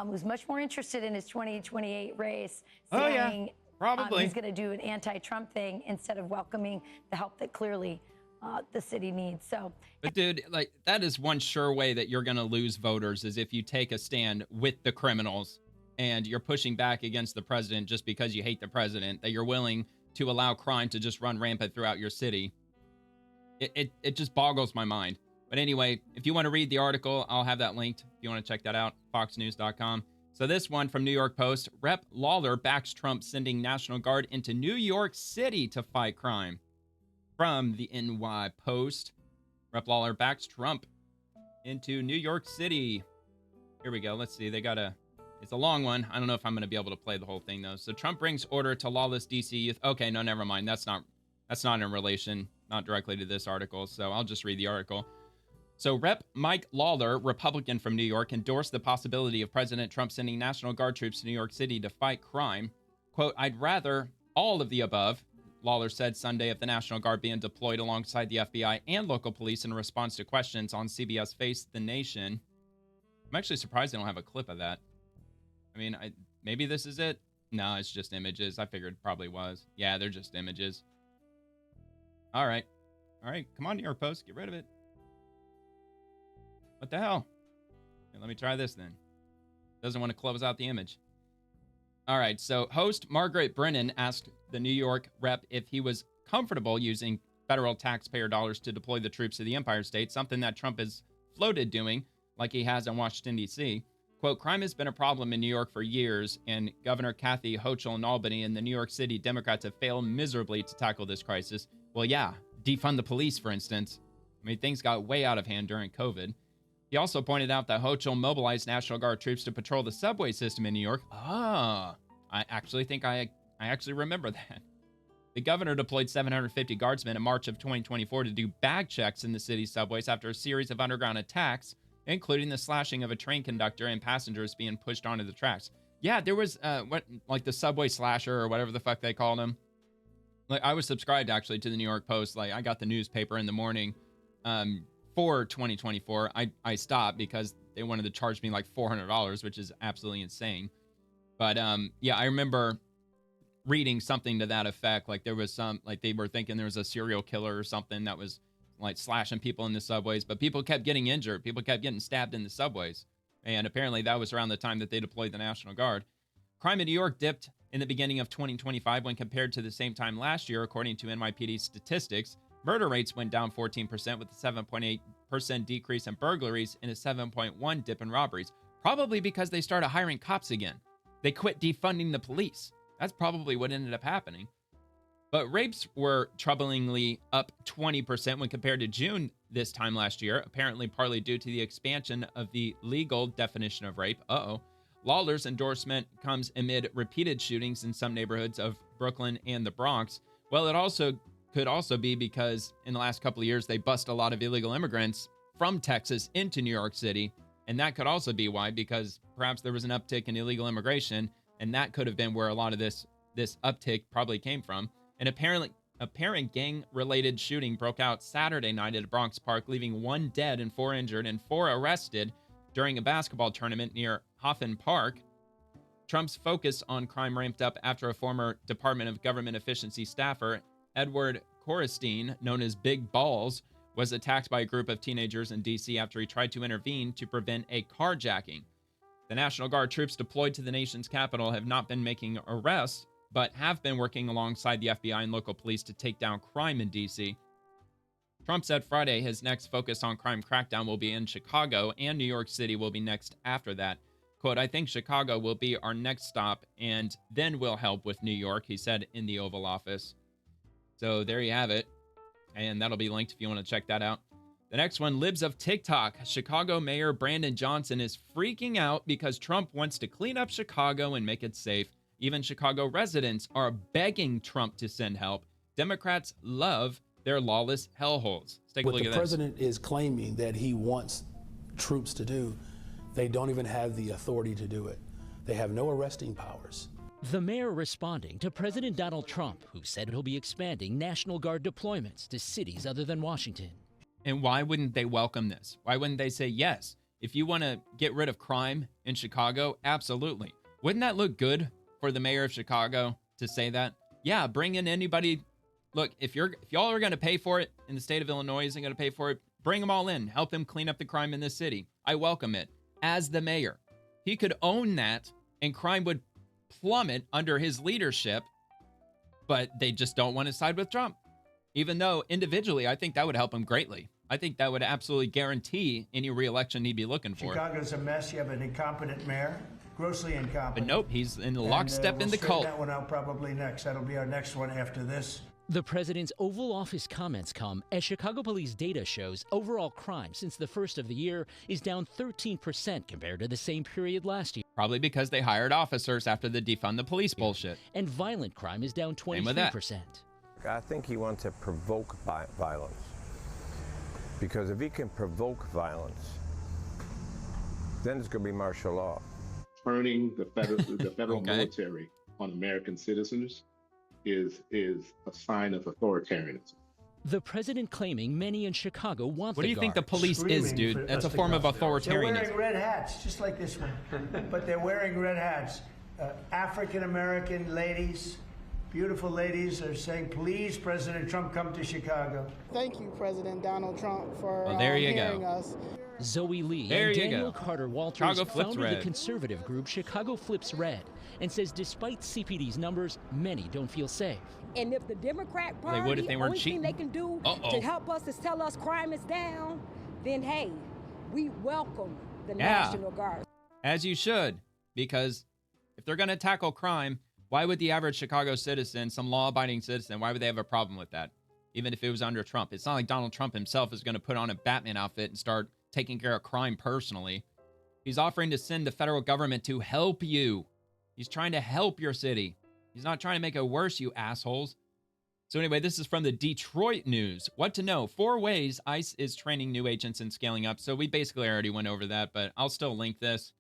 Speaker 13: who's much more interested in his 2028 race, saying
Speaker 1: probably
Speaker 13: he's going to do an anti-Trump thing instead of welcoming the help that clearly the city needs. So,
Speaker 1: but dude, like, that is one sure way that you're going to lose voters, is if you take a stand with the criminals and you're pushing back against the president just because you hate the president, that you're willing to allow crime to just run rampant throughout your city. It just boggles my mind. But anyway, if you want to read the article, I'll have that linked. If you want to check that out, foxnews.com. So this one from New York Post, Rep. Lawler backs Trump sending National Guard into New York City to fight crime. From the NY Post, Rep. Lawler backs Trump into New York City. Here we go. Let's see. It's a long one. I don't know if I'm going to be able to play the whole thing, though. So Trump brings order to lawless D.C. youth. Okay, no, never mind. That's not in relation, not directly to this article. So I'll just read the article. So Rep. Mike Lawler, Republican from New York, endorsed the possibility of President Trump sending National Guard troops to New York City to fight crime. Quote, "I'd rather all of the above," Lawler said Sunday of the National Guard being deployed alongside the FBI and local police in response to questions on CBS Face the Nation. I'm actually surprised they don't have a clip of that. I mean, maybe this is it? No, it's just images. I figured it probably was. Yeah, they're just images. All right. All right, come on, New York Post. Get rid of it. What the hell? Okay, let me try this then. Doesn't want to close out the image. All right, so host Margaret Brennan asked the New York rep if he was comfortable using federal taxpayer dollars to deploy the troops to the Empire State, something that Trump has floated doing, like he has in Washington, D.C. Quote, "Crime has been a problem in New York for years, and Governor Kathy Hochul in Albany and the New York City Democrats have failed miserably to tackle this crisis." Well, yeah, defund the police, for instance. I mean, things got way out of hand during COVID. He also pointed out that Hochul mobilized National Guard troops to patrol the subway system in New York. Ah, I actually think I actually remember that. The governor deployed 750 guardsmen in March of 2024 to do bag checks in the city's subways after a series of underground attacks, including the slashing of a train conductor and passengers being pushed onto the tracks. Yeah, there was like the subway slasher or whatever the fuck they called him. Like, I was subscribed actually to the New York Post. Like, I got the newspaper in the morning for 2024. I stopped because they wanted to charge me like $400, which is absolutely insane. But yeah, I remember reading something to that effect. Like, there was some, like, they were thinking there was a serial killer or something that was like slashing people in the subways, but people kept getting injured. People kept getting stabbed in the subways. And apparently that was around the time that they deployed the National Guard. Crime in New York dipped in the beginning of 2025 when compared to the same time last year, according to NYPD statistics. Murder rates went down 14% with a 7.8% decrease in burglaries and a 7.1% dip in robberies. Probably because they started hiring cops again. They quit defunding the police. That's probably what ended up happening. But rapes were troublingly up 20% when compared to June this time last year, apparently partly due to the expansion of the legal definition of rape. Lawler's endorsement comes amid repeated shootings in some neighborhoods of Brooklyn and the Bronx. Well, it could also be because in the last couple of years, they bust a lot of illegal immigrants from Texas into New York City. And that could also be why, because perhaps there was an uptick in illegal immigration, and that could have been where a lot of this uptick probably came from. An apparent gang-related shooting broke out Saturday night at a Bronx park, leaving 1 dead and 4 injured and 4 arrested during a basketball tournament near Hoffen Park. Trump's focus on crime ramped up after a former Department of Government Efficiency staffer, Edward Korestein, known as Big Balls, was attacked by a group of teenagers in D.C. after he tried to intervene to prevent a carjacking. The National Guard troops deployed to the nation's capital have not been making arrests, but have been working alongside the FBI and local police to take down crime in D.C. Trump said Friday his next focus on crime crackdown will be in Chicago, and New York City will be next after that. Quote, "I think Chicago will be our next stop, and then we'll help with New York," he said in the Oval Office. So there you have it, and that'll be linked if you want to check that out. The next one, libs of TikTok. Chicago Mayor Brandon Johnson is freaking out because Trump wants to clean up Chicago and make it safe. Even Chicago residents are begging Trump to send help. Democrats love their lawless hellholes. Let's take a look at this.
Speaker 15: What the president is claiming that he wants troops to do, they don't even have the authority to do it. They have no arresting powers.
Speaker 16: The mayor responding to President Donald Trump, who said he'll be expanding National Guard deployments to cities other than Washington.
Speaker 1: And why wouldn't they welcome this? Why wouldn't they say, yes, if you want to get rid of crime in Chicago, absolutely. Wouldn't that look good for the mayor of Chicago to say that? Yeah, bring in anybody. Look, if y'all are going to pay for it, and the state of Illinois isn't going to pay for it, bring them all in. Help them clean up the crime in this city. I welcome it. As the mayor, he could own that, and crime would plummet under his leadership, but they just don't want to side with Trump. Even though individually, I think that would help him greatly. I think that would absolutely guarantee any re-election he'd be looking for.
Speaker 9: Chicago's a mess. You have an incompetent mayor, grossly incompetent.
Speaker 1: But nope, he's in the lockstep in the cult.
Speaker 9: That one out probably next. That'll be our next one after this.
Speaker 16: The president's Oval Office comments come as Chicago police data shows overall crime since the first of the year is down 13% compared to the same period last year.
Speaker 1: Probably because they hired officers after the defund the police bullshit.
Speaker 16: And violent crime is down 23%.
Speaker 17: I think he wants to provoke violence. Because if he can provoke violence, then it's going to be martial law.
Speaker 18: Turning the federal military on American citizens is a sign of authoritarianism.
Speaker 16: The president claiming many in Chicago want
Speaker 1: What do you think the
Speaker 16: Guard.
Speaker 1: police is, dude? That's a form of
Speaker 9: They're
Speaker 1: authoritarianism.
Speaker 9: wearing red hats, just like this one, but they're wearing red hats. African-American ladies, beautiful ladies, are saying, please, President Trump, come to Chicago.
Speaker 19: Thank you, President Donald Trump, for
Speaker 1: there you
Speaker 19: hearing
Speaker 1: go.
Speaker 19: us.
Speaker 16: Zoe Lee
Speaker 1: There
Speaker 16: and
Speaker 1: you
Speaker 16: Daniel
Speaker 1: go.
Speaker 16: Carter Walters
Speaker 1: Chicago flips
Speaker 16: founded the
Speaker 1: red.
Speaker 16: conservative group Chicago Flips Red and says despite CPD's numbers, many don't feel safe.
Speaker 20: And if the Democrat
Speaker 1: They
Speaker 20: Party,
Speaker 1: would if they weren't
Speaker 20: only thing
Speaker 1: cheating.
Speaker 20: they can do to help us is tell us crime is down, then hey, we welcome the National Guard.
Speaker 1: As you should, because if they're going to tackle crime, why would the average Chicago citizen, some law-abiding citizen, why would they have a problem with that? Even if it was under Trump. It's not like Donald Trump himself is going to put on a Batman outfit and start taking care of crime personally. He's offering to send the federal government to help you. He's trying to help your city. He's not trying to make it worse, you assholes. So anyway, this is from the Detroit News. What to know? 4 ways ICE is training new agents and scaling up. So we basically already went over that, but I'll still link this.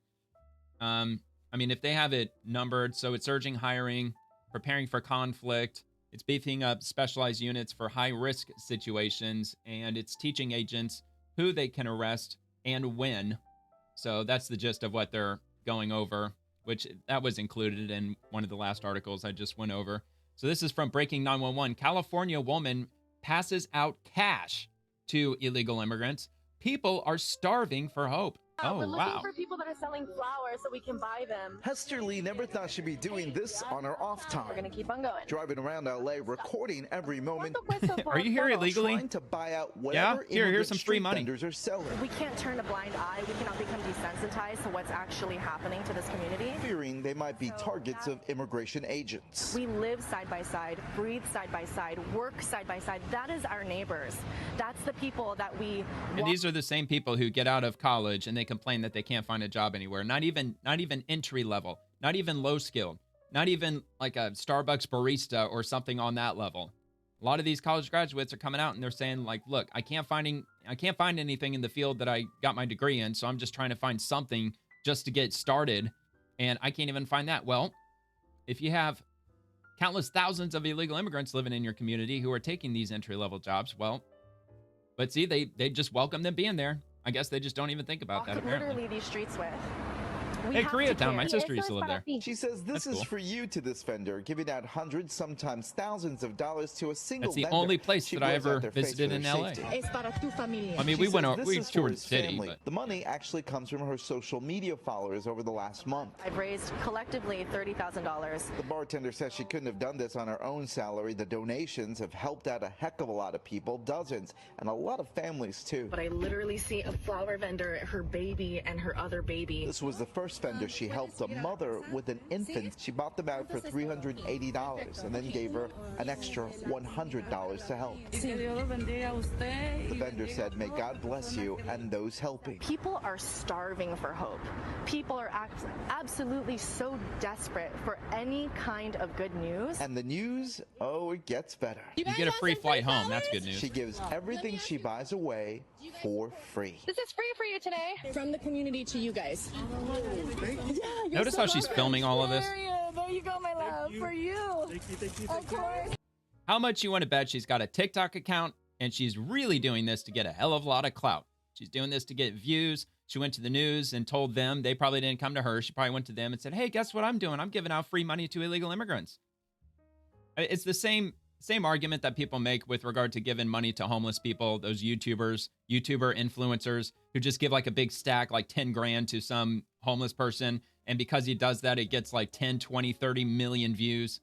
Speaker 1: I mean, if they have it numbered, so it's urging hiring, preparing for conflict, it's beefing up specialized units for high-risk situations, and it's teaching agents who they can arrest and when. So that's the gist of what they're going over, which that was included in one of the last articles I just went over. So this is from Breaking 911. California woman passes out cash to illegal immigrants. People are starving for hope. Oh,
Speaker 21: We're looking
Speaker 1: wow.
Speaker 21: for people that are selling flowers so we can buy them.
Speaker 22: Hester Lee never thought she'd be doing this on her off time.
Speaker 21: We're going to keep on going.
Speaker 22: Driving around LA, recording every moment.
Speaker 1: Are you here illegally?
Speaker 22: Trying to buy out
Speaker 1: Yeah,
Speaker 22: whatever
Speaker 1: here's some free
Speaker 22: street
Speaker 1: money.
Speaker 22: vendors are selling.
Speaker 21: We can't turn a blind eye. We cannot become desensitized to what's actually happening to this community.
Speaker 22: Fearing they might be targets of immigration agents.
Speaker 21: We live side by side, breathe side by side, work side by side. That is our neighbors. That's the people that we
Speaker 1: And these are the same people who get out of college and they complain that they can't find a job anywhere. Not even entry level, not even low skilled, not even like a Starbucks barista or something on that level. A lot of these college graduates are coming out and they're saying like, look, I can't find anything in the field that I got my degree in, so I'm just trying to find something just to get started, and I can't even find that. Well, if you have countless thousands of illegal immigrants living in your community who are taking these entry level jobs, well, but see, they just welcome them being there. I guess they just don't even think about that, apparently.
Speaker 21: literally these streets with.
Speaker 1: Hey, Koreatown, my sister used to live there.
Speaker 22: She says this
Speaker 1: That's cool.
Speaker 22: is for you to this vendor, giving out hundreds, sometimes thousands of dollars to a single
Speaker 1: That's the
Speaker 22: vendor.
Speaker 1: only place
Speaker 22: She
Speaker 1: that I
Speaker 22: blows out
Speaker 1: ever
Speaker 22: their face
Speaker 1: visited
Speaker 22: for
Speaker 1: in
Speaker 22: their
Speaker 1: LA.
Speaker 22: safety.
Speaker 1: I mean,
Speaker 22: She
Speaker 1: we went
Speaker 22: says
Speaker 1: out,
Speaker 22: this
Speaker 1: we
Speaker 22: is for
Speaker 1: toured the
Speaker 22: his
Speaker 1: city,
Speaker 22: family.
Speaker 1: but
Speaker 22: The money actually comes from her social media followers over the last month.
Speaker 21: I've raised collectively $30,000.
Speaker 22: The bartender says she couldn't have done this on her own salary. The donations have helped out a heck of a lot of people, dozens, and a lot of families too.
Speaker 21: But I literally see a flower vendor, her baby, and her other baby.
Speaker 22: This was the first vendor she helped, a mother with an infant. She bought them out for $380 and then gave her an extra $100 to help. The vendor said, may God bless you and those helping.
Speaker 21: People are starving for hope. People are absolutely so desperate for any kind of good news.
Speaker 22: And the news, oh, it gets better.
Speaker 1: you get a free flight home. That's good news.
Speaker 22: She gives everything she buys away for free.
Speaker 21: This is free for you today. From the community to you guys.
Speaker 1: Notice how she's filming all of this?
Speaker 21: There you go, my love. For you. Thank you. Of course.
Speaker 1: How much you want to bet she's got a TikTok account and she's really doing this to get a hell of a lot of clout? She's doing this to get views. She went to the news and told them. They probably didn't come to her. She probably went to them and said, hey, guess what I'm doing? I'm giving out free money to illegal immigrants. It's the same argument that people make with regard to giving money to homeless people, those YouTuber influencers who just give like a big stack, like 10 grand to some homeless person. And because he does that, it gets like 10, 20, 30 million views.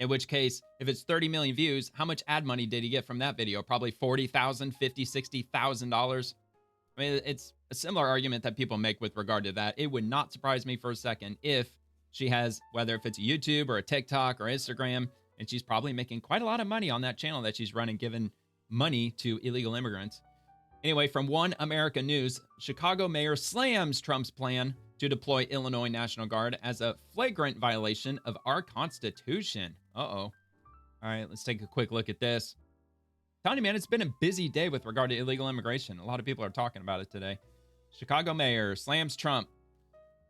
Speaker 1: In which case, if it's 30 million views, how much ad money did he get from that video? Probably $40,000, $50,000, $60,000. I mean, it's a similar argument that people make with regard to that. It would not surprise me for a second if she has, whether if it's YouTube or a TikTok or Instagram, and she's probably making quite a lot of money on that channel that she's running, giving money to illegal immigrants. Anyway, from One America News, Chicago mayor slams Trump's plan to deploy Illinois National Guard as a flagrant violation of our Constitution. Uh-oh. All right, let's take a quick look at this. telling you, man, it's been a busy day with regard to illegal immigration. A lot of people are talking about it today. Chicago mayor slams Trump.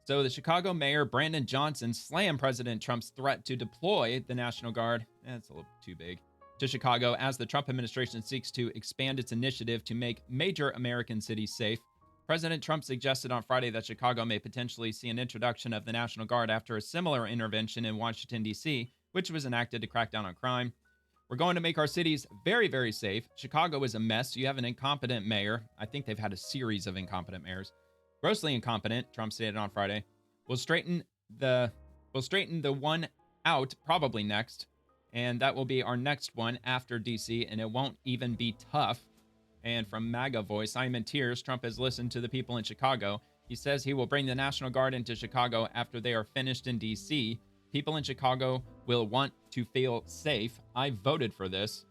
Speaker 1: So the Chicago mayor, Brandon Johnson, slammed President Trump's threat to deploy the National Guard. That's a little too big. To Chicago as the Trump administration seeks to expand its initiative to make major American cities safe. President Trump suggested on Friday that Chicago may potentially see an introduction of the National Guard after a similar intervention in Washington, D.C., which was enacted to crack down on crime. We're going to make our cities very, very safe. Chicago is a mess. You have an incompetent mayor. I think they've had a series of incompetent mayors. Grossly incompetent, Trump stated on Friday. We'll straighten the one out probably next, and that will be our next one after D.C., and it won't even be tough. And from MAGA voice, I'm in tears. Trump has listened to the people in Chicago. He says he will bring the National Guard into Chicago after they are finished in D.C. People in Chicago will want to feel safe. I voted for this.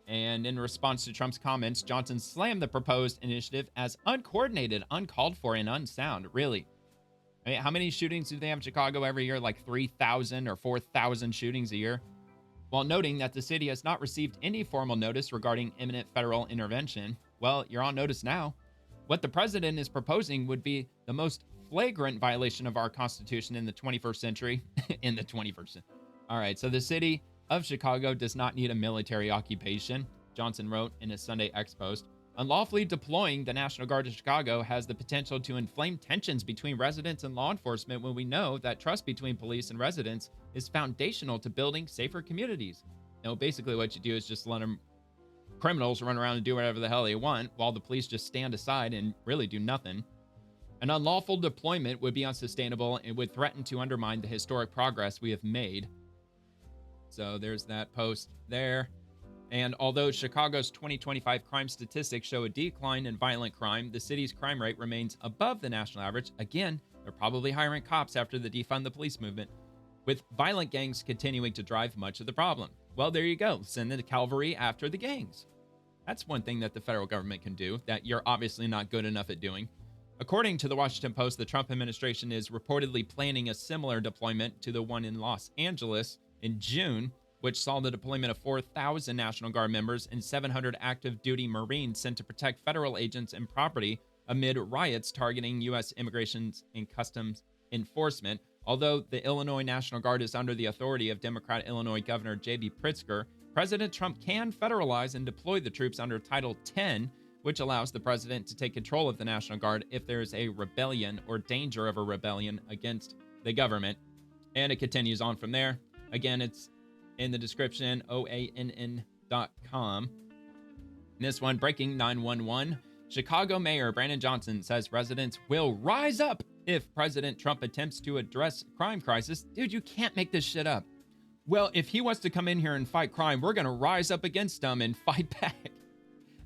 Speaker 1: And in response to Trump's comments, Johnson slammed the proposed initiative as uncoordinated, uncalled for, and unsound. Really? I mean, how many shootings do they have in Chicago every year? Like 3,000 or 4,000 shootings a year? While noting that the city has not received any formal notice regarding imminent federal intervention. Well, you're on notice now. What the president is proposing would be the most flagrant violation of our Constitution in the 21st century. In the 21st century. All right, so the city of Chicago does not need a military occupation, Johnson wrote in a Sunday X post. Unlawfully deploying the National Guard to Chicago has the potential to inflame tensions between residents and law enforcement when we know that trust between police and residents is foundational to building safer communities. You know, basically what you do is just let criminals run around and do whatever the hell they want while the police just stand aside and really do nothing. An unlawful deployment would be unsustainable and would threaten to undermine the historic progress we have made. So there's that post there. And although Chicago's 2025 crime statistics show a decline in violent crime, the city's crime rate remains above the national average. Again, they're probably hiring cops after the defund the police movement, with violent gangs continuing to drive much of the problem. Well, there you go. Send the cavalry after the gangs. That's one thing that the federal government can do that you're obviously not good enough at doing. According to the Washington Post, the Trump administration is reportedly planning a similar deployment to the one in Los Angeles in June, which saw the deployment of 4,000 National Guard members and 700 active duty Marines sent to protect federal agents and property amid riots targeting U.S. Immigration and Customs Enforcement. Although the Illinois National Guard is under the authority of Democrat Illinois Governor J.B. Pritzker, President Trump can federalize and deploy the troops under Title 10, which allows the president to take control of the National Guard if there is a rebellion or danger of a rebellion against the government. And it continues on from there. Again, it's in the description, oann.com. This one, breaking 911. Chicago Mayor Brandon Johnson says residents will rise up if President Trump attempts to address crime crisis. Dude, you can't make this shit up. Well, if he wants to come in here and fight crime, we're going to rise up against him and fight back.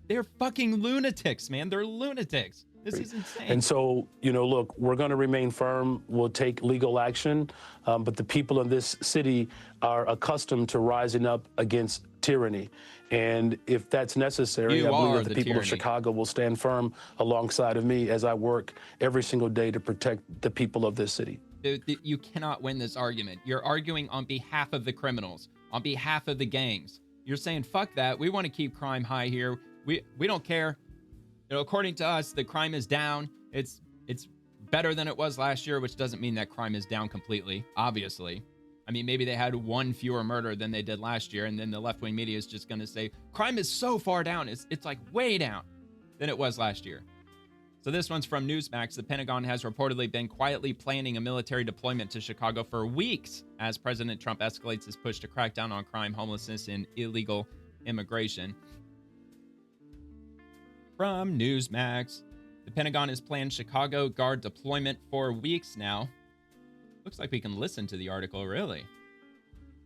Speaker 1: They're fucking lunatics, man. They're lunatics. This is insane.
Speaker 15: And so, look, we're going to remain firm. We'll take legal action. But the people of this city are accustomed to rising up against tyranny. And if that's necessary, I believe that the people of Chicago will stand firm alongside of me as I work every single day to protect the people of this city.
Speaker 1: Dude, you cannot win this argument. You're arguing on behalf of the criminals, on behalf of the gangs. You're saying, fuck that. We want to keep crime high here. We don't care. According to us, the crime is down. It's better than it was last year, which doesn't mean that crime is down completely, obviously. I mean, maybe they had one fewer murder than they did last year, and then the left-wing media is just going to say, crime is so far down. It's like way down than it was last year. So this one's from Newsmax. The Pentagon has reportedly been quietly planning a military deployment to Chicago for weeks as President Trump escalates his push to crack down on crime, homelessness, and illegal immigration. From Newsmax, the Pentagon has planned Chicago Guard deployment for weeks now. Looks like we can listen to the article, really.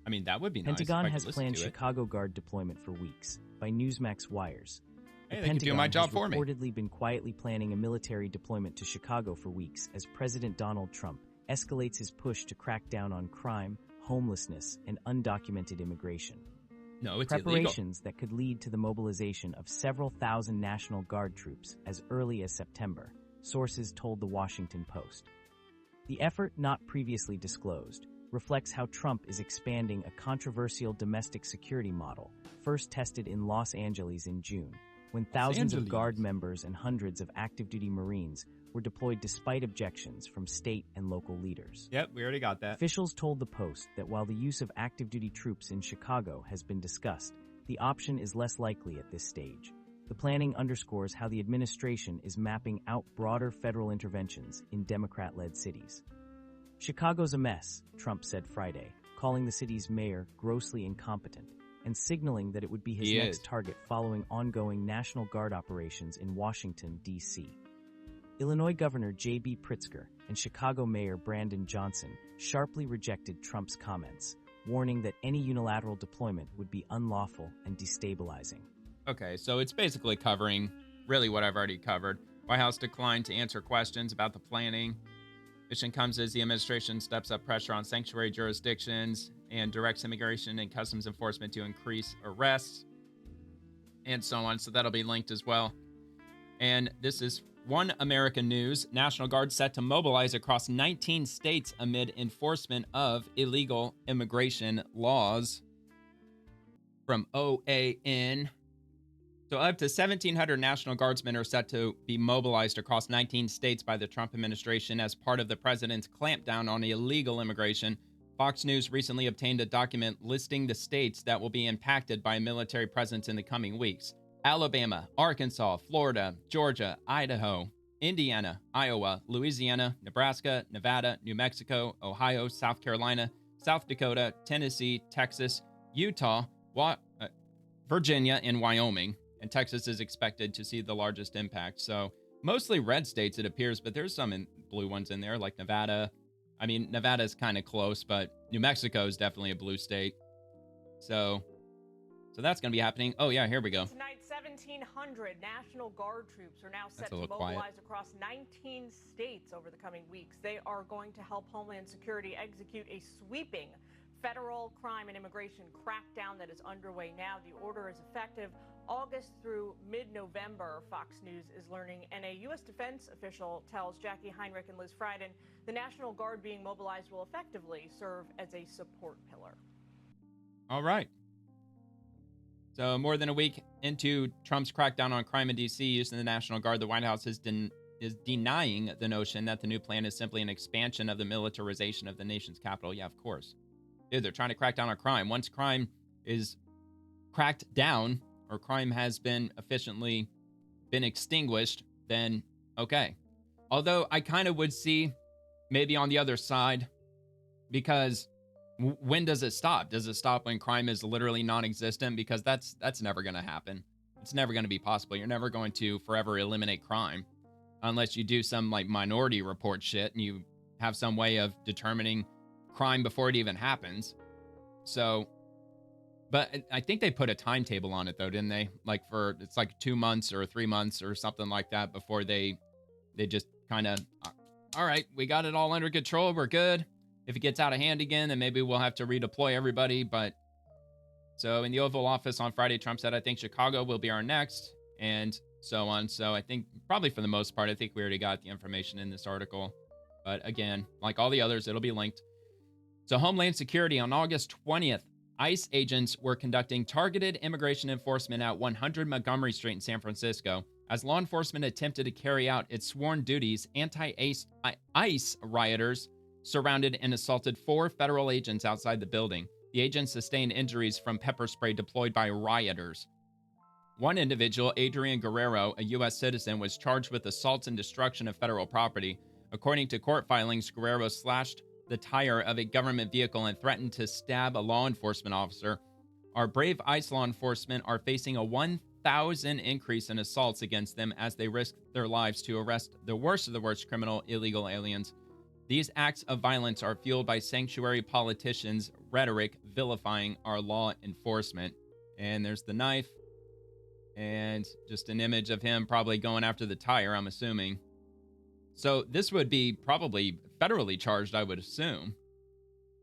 Speaker 1: I mean, that would be nice.
Speaker 2: Pentagon has planned Chicago Guard deployment for weeks by Newsmax Wires.
Speaker 1: Hey, they can do my job for me.
Speaker 2: The Pentagon has reportedly been quietly planning a military deployment to Chicago for weeks as President Donald Trump escalates his push to crack down on crime, homelessness, and undocumented immigration.
Speaker 1: No, it's
Speaker 2: Preparations
Speaker 1: illegal.
Speaker 2: that could lead to the mobilization of several thousand National Guard troops as early as September, sources told the Washington Post. The effort, not previously disclosed, reflects how Trump is expanding a controversial domestic security model, first tested in Los Angeles in June, when thousands of Guard members and hundreds of active-duty Marines were deployed despite objections from state and local leaders.
Speaker 1: Yep, we already got that.
Speaker 2: Officials told the Post that while the use of active-duty troops in Chicago has been discussed, the option is less likely at this stage. The planning underscores how the administration is mapping out broader federal interventions in Democrat-led cities. Chicago's a mess, Trump said Friday, calling the city's mayor grossly incompetent and signaling that it would be his next target following ongoing National Guard operations in Washington, D.C. Illinois Governor J.B. Pritzker and Chicago Mayor Brandon Johnson sharply rejected Trump's comments, warning that any unilateral deployment would be unlawful and destabilizing.
Speaker 1: Okay, so it's basically covering really what I've already covered. White House declined to answer questions about the planning. Mission comes as the administration steps up pressure on sanctuary jurisdictions and directs immigration and customs enforcement to increase arrests and so on. So that'll be linked as well. And this is One American News. National Guard set to mobilize across 19 states amid enforcement of illegal immigration laws. From OAN. So up to 1,700 National Guardsmen are set to be mobilized across 19 states by the Trump administration as part of the president's clampdown on illegal immigration. Fox News recently obtained a document listing the states that will be impacted by a military presence in the coming weeks. Alabama, Arkansas, Florida, Georgia, Idaho, Indiana, Iowa, Louisiana, Nebraska, Nevada, New Mexico, Ohio, South Carolina, South Dakota, Tennessee, Texas, Utah, Virginia, and Wyoming. And Texas is expected to see the largest impact. So mostly red states, it appears, but there's some blue ones in there, like Nevada. I mean, Nevada's kind of close, but New Mexico is definitely a blue state. So that's going to be happening. Oh, yeah, here we go.
Speaker 3: Tonight, 1,700 National Guard troops are now set to
Speaker 1: quiet.
Speaker 3: mobilize across 19 states over the coming weeks. They are going to help Homeland Security execute a sweeping federal crime and immigration crackdown that is underway now. The order is effective August through mid-November, Fox News is learning. And a U.S. defense official tells Jackie Heinrich and Liz Frieden the National Guard being mobilized will effectively serve as a support pillar.
Speaker 1: All right. So more than a week into Trump's crackdown on crime in D.C. using the National Guard, the White House is denying the notion that the new plan is simply an expansion of the militarization of the nation's capital. Yeah, of course. Dude, they're trying to crack down on crime. Once crime is cracked down, or crime has been efficiently been extinguished, then okay. Although I kind of would see maybe on the other side, because when does it stop? Does it stop when crime is literally non-existent? Because that's never going to happen. It's never going to be possible. You're never going to forever eliminate crime unless you do some like Minority Report shit and you have some way of determining crime before it even happens. So, but I think they put a timetable on it though, didn't they? Like it's like 2 months or 3 months or something like that before they just kind of, all right, we got it all under control. We're good. If it gets out of hand again, then maybe we'll have to redeploy everybody. But so in the Oval Office on Friday, Trump said, I think Chicago will be our next, and so on. So I think probably for the most part, I think we already got the information in this article. But again, like all the others, it'll be linked. So Homeland Security on August 20th, ICE agents were conducting targeted immigration enforcement at 100 Montgomery Street in San Francisco. As law enforcement attempted to carry out its sworn duties, anti-ICE rioters surrounded and assaulted 4 federal agents outside the building. The agents sustained injuries from pepper spray deployed by rioters. One individual, Adrian Guerrero, a U.S. citizen, was charged with assault and destruction of federal property. According to court filings, Guerrero slashed the tire of a government vehicle and threatened to stab a law enforcement officer. Our brave ICE law enforcement are facing a 1,000 increase in assaults against them as they risk their lives to arrest the worst of the worst criminal illegal aliens. These acts of violence are fueled by sanctuary politicians' rhetoric vilifying our law enforcement. And there's the knife. And just an image of him probably going after the tire, I'm assuming. So this would be probably federally charged, I would assume.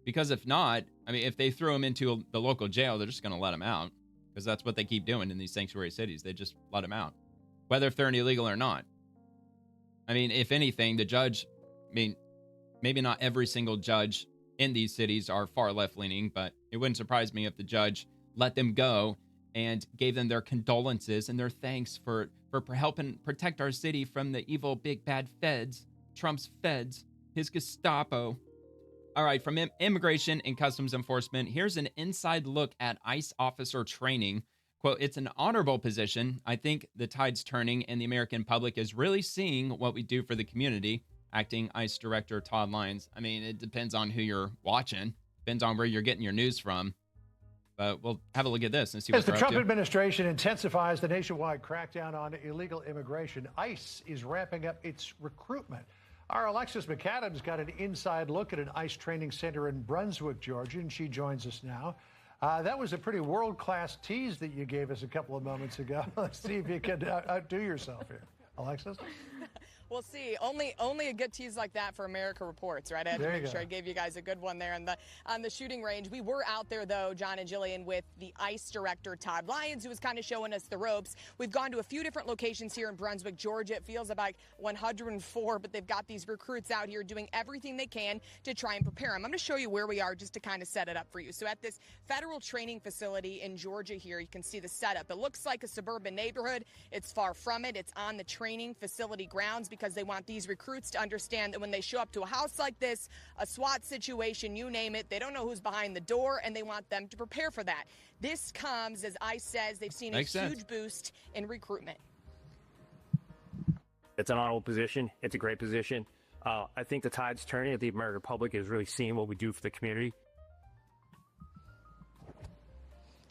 Speaker 1: Because if not, I mean, if they throw him into the local jail, they're just going to let him out. Because that's what they keep doing in these sanctuary cities. They just let him out. Whether if they're illegal or not. I mean, if anything, the judge, I mean, maybe not every single judge in these cities are far left-leaning, but it wouldn't surprise me if the judge let them go and gave them their condolences and their thanks for helping protect our city from the evil big bad feds, Trump's feds, his Gestapo. All right, from Immigration and Customs Enforcement, here's an inside look at ICE officer training. Quote, it's an honorable position. I think the tide's turning and the American public is really seeing what we do for the community. Acting ICE Director Todd Lyons. I mean, it depends on who you're watching. Depends on where you're getting your news from. But we'll have a look at this and see what
Speaker 4: As the Trump administration intensifies the nationwide crackdown on illegal immigration, ICE is ramping up its recruitment. Our Alexis McAdams got an inside look at an ICE training center in Brunswick, Georgia, and she joins us now. That was a pretty world-class tease that you gave us a couple of moments ago. Let's see if you can outdo yourself here. Alexis?
Speaker 5: We'll see. Only a good tease like that for America Reports, right? I had to make sure I gave you guys a good one there on the shooting range. We were out there, though, John and Jillian, with the ICE director, Todd Lyons, who was kind of showing us the ropes. We've gone to a few different locations here in Brunswick, Georgia. It feels about 104, but they've got these recruits out here doing everything they can to try and prepare them. I'm going to show you where we are just to kind of set it up for you. So at this federal training facility in Georgia here, you can see the setup. It looks like a suburban neighborhood. It's far from it. It's on the training facility grounds because they want these recruits to understand that when they show up to a house like this, a SWAT situation, you name it, they don't know who's behind the door, and they want them to prepare for that. This comes, as ICE says, they've seen huge boost in recruitment.
Speaker 23: It's an honorable position. It's a great position. I think the tide's turning. The American public is really seeing what we do for the community.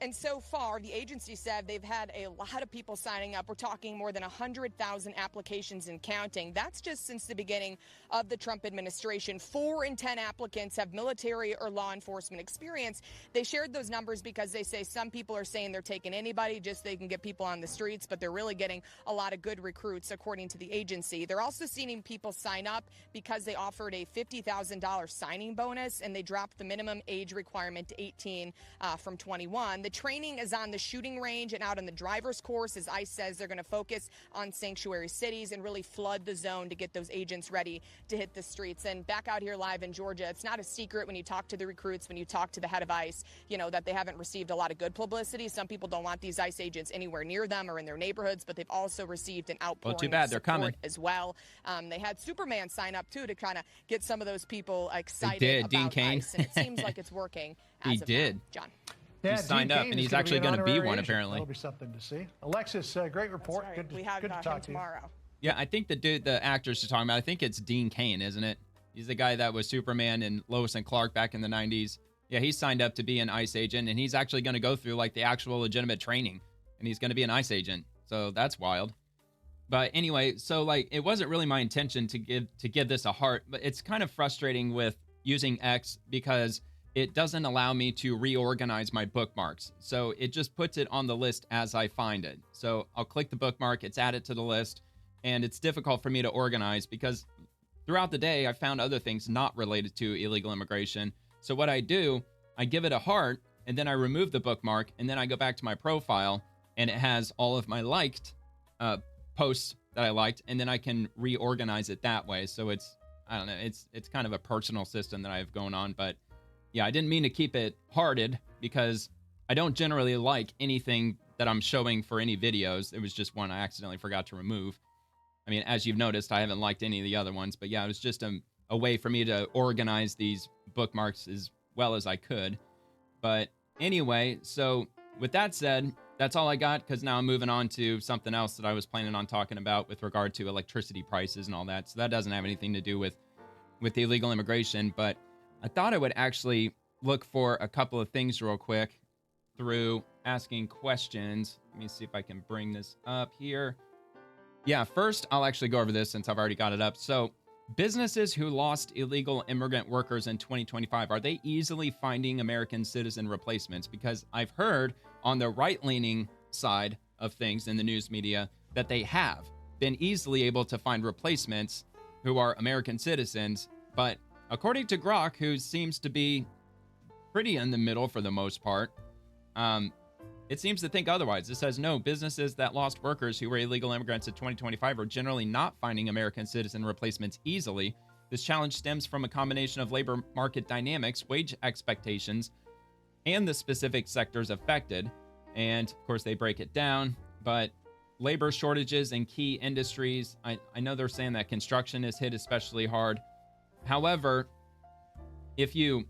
Speaker 5: And so far, the agency said they've had a lot of people signing up. We're talking more than 100,000 applications and counting. That's just since the beginning of the Trump administration. 4 in 10 applicants have military or law enforcement experience. They shared those numbers because they say some people are saying they're taking anybody just so they can get people on the streets, but they're really getting a lot of good recruits, according to the agency. They're also seeing people sign up because they offered a $50,000 signing bonus, and they dropped the minimum age requirement to 18 from 21. The training is on the shooting range and out on the driver's course, as ICE says they're going to focus on sanctuary cities and really flood the zone to get those agents ready to hit the streets. And back out here live in Georgia, it's not a secret when you talk to the recruits, when you talk to the head of ICE, you know, that they haven't received a lot of good publicity. Some people don't want these ICE agents anywhere near them or in their neighborhoods, but they've also received an outpouring
Speaker 1: too bad.
Speaker 5: of
Speaker 1: they're
Speaker 5: support
Speaker 1: coming
Speaker 5: as well. They had Superman sign up, too, to kind of get some of those people excited
Speaker 1: did.
Speaker 5: about
Speaker 1: Dean Cain.
Speaker 5: ICE, and it seems like it's working
Speaker 1: He
Speaker 5: as of
Speaker 1: did.
Speaker 5: now. John.
Speaker 4: Yeah,
Speaker 1: he signed
Speaker 4: Dean
Speaker 1: up,
Speaker 4: Cain
Speaker 1: and
Speaker 4: is
Speaker 1: he's
Speaker 4: gonna
Speaker 1: actually
Speaker 4: an
Speaker 1: going to be
Speaker 4: honorary
Speaker 1: one,
Speaker 4: agent.
Speaker 1: apparently.
Speaker 4: That'll be something to see. Alexis, great report.
Speaker 5: Right.
Speaker 4: Good to,
Speaker 5: We have
Speaker 4: good to
Speaker 5: him
Speaker 4: talk to you.
Speaker 5: tomorrow.
Speaker 1: Yeah, I think the actors you're talking about, I think it's Dean Cain, isn't it? He's the guy that was Superman and Lois and Clark back in the 90s. Yeah, he signed up to be an ICE agent, and he's actually going to go through like the actual legitimate training, and he's going to be an ICE agent. So that's wild. But anyway, so like it wasn't really my intention to give this a heart, but it's kind of frustrating with using X because it doesn't allow me to reorganize my bookmarks. So it just puts it on the list as I find it. So I'll click the bookmark, it's added to the list, and it's difficult for me to organize because throughout the day, I found other things not related to illegal immigration. So what I do, I give it a heart, and then I remove the bookmark, and then I go back to my profile, and it has all of my liked posts that I liked, and then I can reorganize it that way. So it's, I don't know, it's kind of a personal system that I have going on, but yeah, I didn't mean to keep it hearted because I don't generally like anything that I'm showing for any videos. It was just one I accidentally forgot to remove. I mean, as you've noticed, I haven't liked any of the other ones, but yeah, it was just a way for me to organize these bookmarks as well as I could. But anyway, so with that said, that's all I got because now I'm moving on to something else that I was planning on talking about with regard to electricity prices and all that. So that doesn't have anything to do with illegal immigration, but I thought I would actually look for a couple of things real quick through asking questions. Let me see if I can bring this up here. Yeah, first, I'll actually go over this since I've already got it up. So businesses who lost illegal immigrant workers in 2025, are they easily finding American citizen replacements? Because I've heard on the right-leaning side of things in the news media that they have been easily able to find replacements who are American citizens, but according to Grok, who seems to be pretty in the middle for the most part, it seems to think otherwise. It says, no, businesses that lost workers who were illegal immigrants in 2025 are generally not finding American citizen replacements easily. This challenge stems from a combination of labor market dynamics, wage expectations, and the specific sectors affected. And of course, they break it down, but labor shortages in key industries. I know they're saying that construction is hit especially hard. However, if you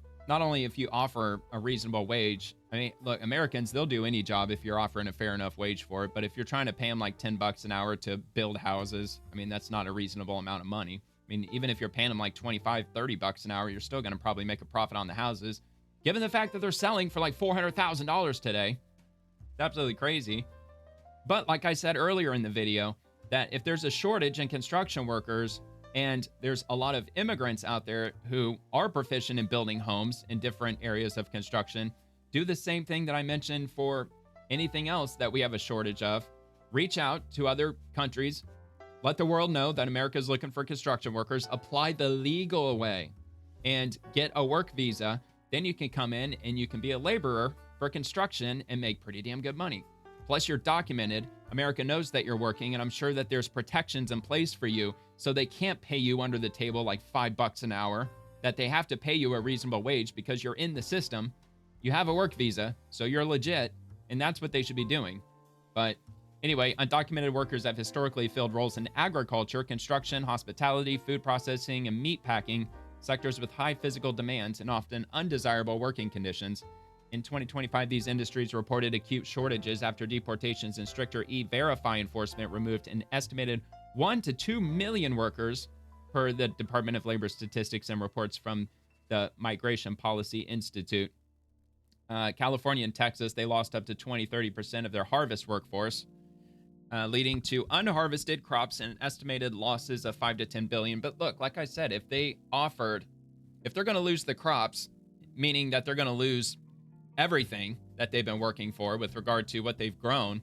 Speaker 1: offer a reasonable wage, I mean, look, Americans, they'll do any job if you're offering a fair enough wage for it. But if you're trying to pay them like $10 an hour to build houses, I mean, that's not a reasonable amount of money. I mean, even if you're paying them like $25-30 an hour, you're still going to probably make a profit on the houses. Given the fact that they're selling for like $400,000 today, it's absolutely crazy. But like I said earlier in the video, that if there's a shortage in construction workers and there's a lot of immigrants out there who are proficient in building homes in different areas of construction, do the same thing that I mentioned for anything else that we have a shortage of. Reach out to other countries. Let the world know that America is looking for construction workers. Apply the legal way and get a work visa. Then you can come in and you can be a laborer for construction and make pretty damn good money. Plus, you're documented. America knows that you're working, and I'm sure that there's protections in place for you, so they can't pay you under the table like $5 an hour, that they have to pay you a reasonable wage because you're in the system. You have a work visa, so you're legit, and that's what they should be doing. But anyway, undocumented workers have historically filled roles in agriculture, construction, hospitality, food processing, and meat packing, sectors with high physical demands and often undesirable working conditions. In 2025, these industries reported acute shortages after deportations and stricter E-Verify enforcement removed an estimated 1 to 2 million workers, per the Department of Labor statistics and reports from the Migration Policy Institute. California and Texas, they lost up to 20-30% of their harvest workforce, leading to unharvested crops and estimated losses of 5 to 10 billion. But look, like I said, if they're going to lose the crops, meaning that they're going to lose everything that they've been working for with regard to what they've grown,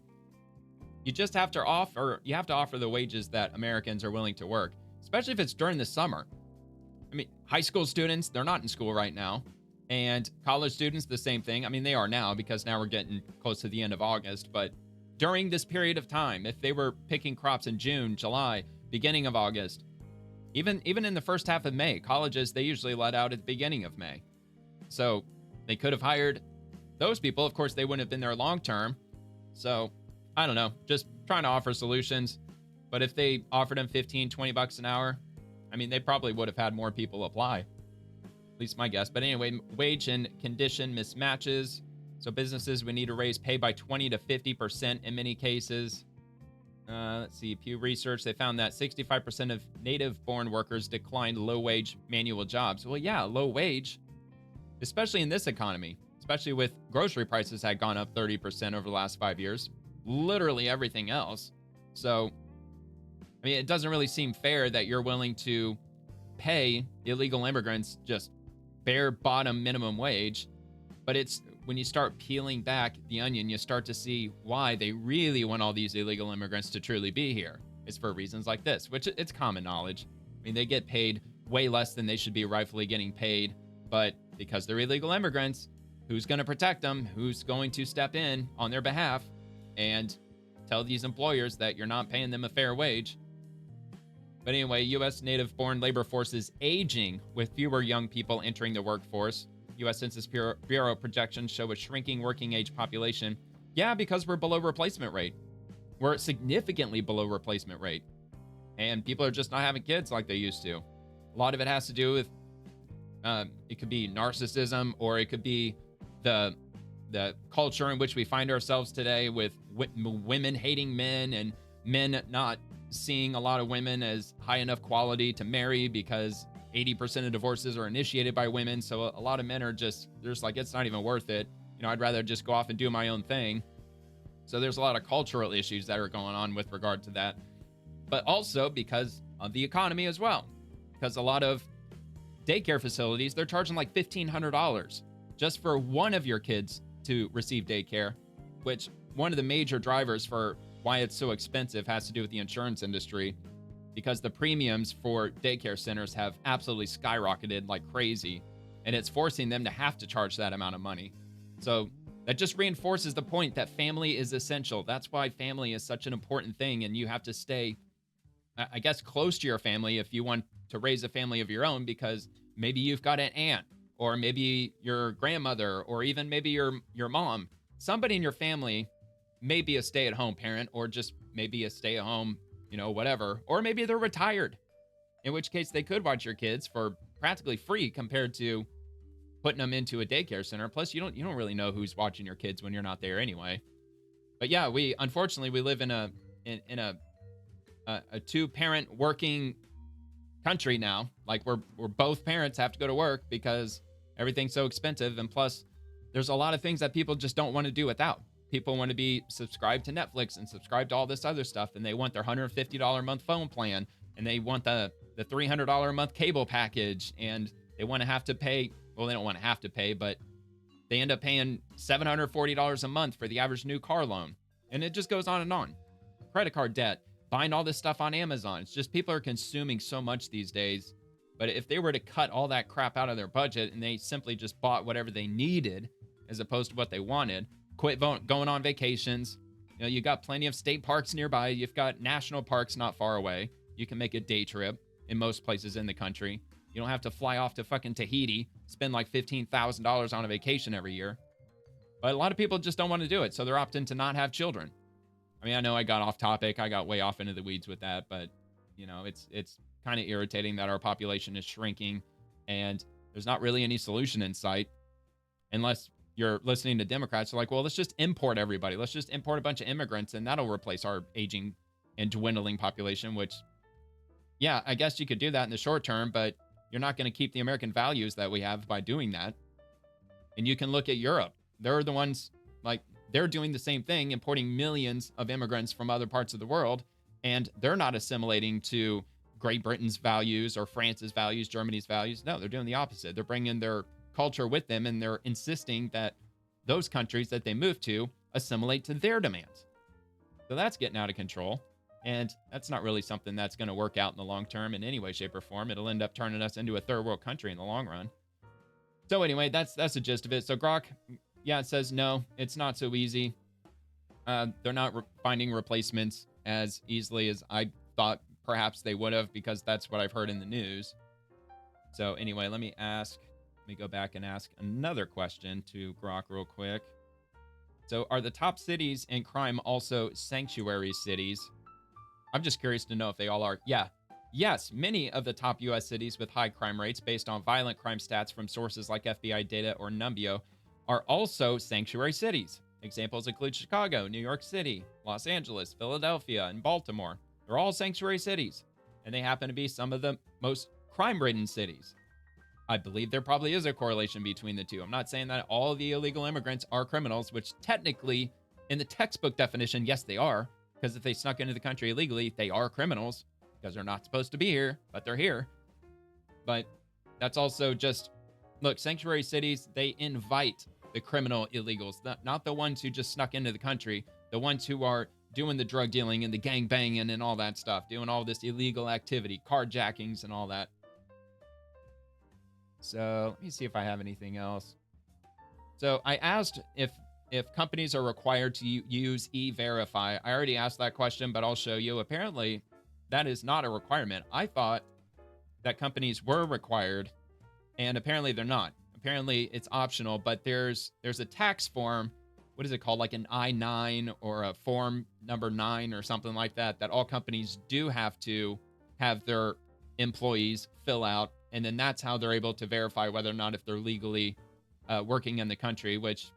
Speaker 1: you have to offer the wages that Americans are willing to work, especially if it's during the summer. I mean, high school students, they're not in school right now. And college students, the same thing. I mean, they are now because now we're getting close to the end of August. But during this period of time, if they were picking crops in June, July, beginning of August, even in the first half of May, colleges, they usually let out at the beginning of May. So they could have hired those people. Of course, they wouldn't have been there long term. So I don't know, just trying to offer solutions. But if they offered them $15-20 an hour, I mean, they probably would have had more people apply. At least my guess. But anyway, wage and condition mismatches. So businesses would need to raise pay by 20 to 50% in many cases. Let's see, Pew Research, they found that 65% of native-born workers declined low-wage manual jobs. Well, yeah, low wage, especially in this economy, especially with grocery prices had gone up 30% over the last 5 years. Literally everything else. So, I mean, it doesn't really seem fair that you're willing to pay illegal immigrants just bare bottom minimum wage. But it's when you start peeling back the onion, you start to see why they really want all these illegal immigrants to truly be here. It's for reasons like this, which it's common knowledge. I mean, they get paid way less than they should be rightfully getting paid. But because they're illegal immigrants, who's going to protect them? Who's going to step in on their behalf and tell these employers that you're not paying them a fair wage? But anyway, U.S. native-born labor force is aging with fewer young people entering the workforce. U.S. Census Bureau projections show a shrinking working age population. Yeah, because we're below replacement rate. We're significantly below replacement rate. And people are just not having kids like they used to. A lot of it has to do with, it could be narcissism, or it could be the culture in which we find ourselves today with women hating men and men not seeing a lot of women as high enough quality to marry because 80% of divorces are initiated by women. So a lot of men are just like, it's not even worth it. You know, I'd rather just go off and do my own thing. So there's a lot of cultural issues that are going on with regard to that. But also because of the economy as well. Because a lot of daycare facilities, they're charging like $1,500 just for one of your kids to receive daycare, which one of the major drivers for why it's so expensive has to do with the insurance industry, because the premiums for daycare centers have absolutely skyrocketed like crazy, and it's forcing them to have to charge that amount of money. So that just reinforces the point that family is essential. That's why family is such an important thing, and you have to stay, I guess, close to your family if you want to raise a family of your own because maybe you've got an aunt or maybe your grandmother or even maybe your mom. Somebody in your family may be a stay-at-home parent or just maybe a stay-at-home, whatever. Or maybe they're retired, in which case they could watch your kids for practically free compared to putting them into a daycare center. Plus, you don't really know who's watching your kids when you're not there anyway. But yeah, we live in a two-parent working country now. Like we're both parents have to go to work because everything's so expensive, and plus there's a lot of things that people just don't want to do without. People want to be subscribed to Netflix and subscribed to all this other stuff, and they want their $150 a month phone plan, and they want the $300 a month cable package, and they want to have to pay, well, they don't want to have to pay, but they end up paying $740 a month for the average new car loan. And it just goes on and on. Credit card debt, buying all this stuff on Amazon. It's just people are consuming so much these days. But if they were to cut all that crap out of their budget and they simply just bought whatever they needed as opposed to what they wanted, quit going on vacations. You got plenty of state parks nearby. You've got national parks not far away. You can make a day trip in most places in the country. You don't have to fly off to fucking Tahiti, spend like $15,000 on a vacation every year. But a lot of people just don't want to do it, so they're opting to not have children. I mean, I know I got off topic. I got way off into the weeds with that, but, it's kind of irritating that our population is shrinking and there's not really any solution in sight unless you're listening to Democrats. They're like, well, let's just import everybody. Let's just import a bunch of immigrants and that'll replace our aging and dwindling population, which, yeah, I guess you could do that in the short term, but you're not going to keep the American values that we have by doing that. And you can look at Europe. They're the ones, like, they're doing the same thing, importing millions of immigrants from other parts of the world, and they're not assimilating to Great Britain's values or France's values, Germany's values. No, they're doing the opposite. They're bringing their culture with them, and they're insisting that those countries that they move to assimilate to their demands. So that's getting out of control, and that's not really something that's going to work out in the long term in any way, shape, or form. It'll end up turning us into a third world country in the long run. So anyway, that's the gist of it. So Grok, yeah, it says no, it's not so easy. They're not finding replacements as easily as I thought perhaps they would have, because that's what I've heard in the news. So anyway, let me go back and ask another question to Grok real quick. So are the top cities in crime also sanctuary cities? I'm just curious to know if they all are. Yeah. Yes, many of the top U.S. cities with high crime rates based on violent crime stats from sources like FBI data or Numbeo are also sanctuary cities. Examples include Chicago, New York City, Los Angeles, Philadelphia, and Baltimore. They're all sanctuary cities, and they happen to be some of the most crime-ridden cities. I believe there probably is a correlation between the two. I'm not saying that all the illegal immigrants are criminals, which technically, in the textbook definition, yes, they are, because if they snuck into the country illegally, they are criminals, because they're not supposed to be here, but they're here. But that's also just, look, sanctuary cities, they invite the criminal illegals, not the ones who just snuck into the country, the ones who are doing the drug dealing and the gang banging and all that stuff, doing all this illegal activity, carjackings and all that. So let me see if I have anything else. So I asked if companies are required to use E-Verify. I already asked that question, but I'll show you. Apparently, that is not a requirement. I thought that companies were required, and apparently they're not. Apparently it's optional, but there's a tax form. What is it called? Like an I-9 or a form number 9 or something like that, that all companies do have to have their employees fill out. And then that's how they're able to verify whether or not if they're legally working in the country, which,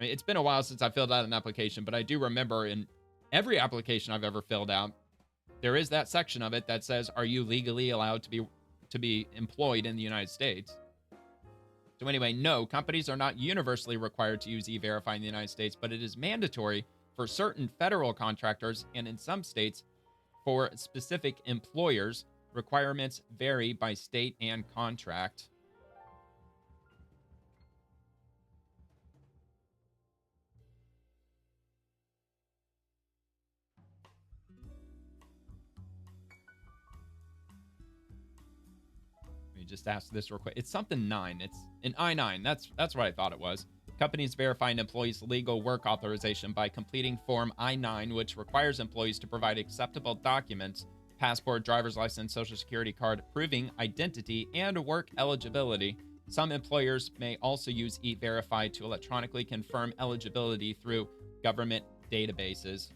Speaker 1: I mean, it's been a while since I filled out an application, but I do remember in every application I've ever filled out, there is that section of it that says, are you legally allowed to be employed in the United States? So anyway, no, companies are not universally required to use E-Verify in the United States, but it is mandatory for certain federal contractors and in some states for specific employers. Requirements vary by state and contract. Let me just ask this real quick. It's something 9. It's an I-9. That's what I thought it was. Companies verify an employee's legal work authorization by completing Form I-9, which requires employees to provide acceptable documents passport, driver's license, social security card, proving identity and work eligibility. Some employers may also use E-Verify to electronically confirm eligibility through government databases.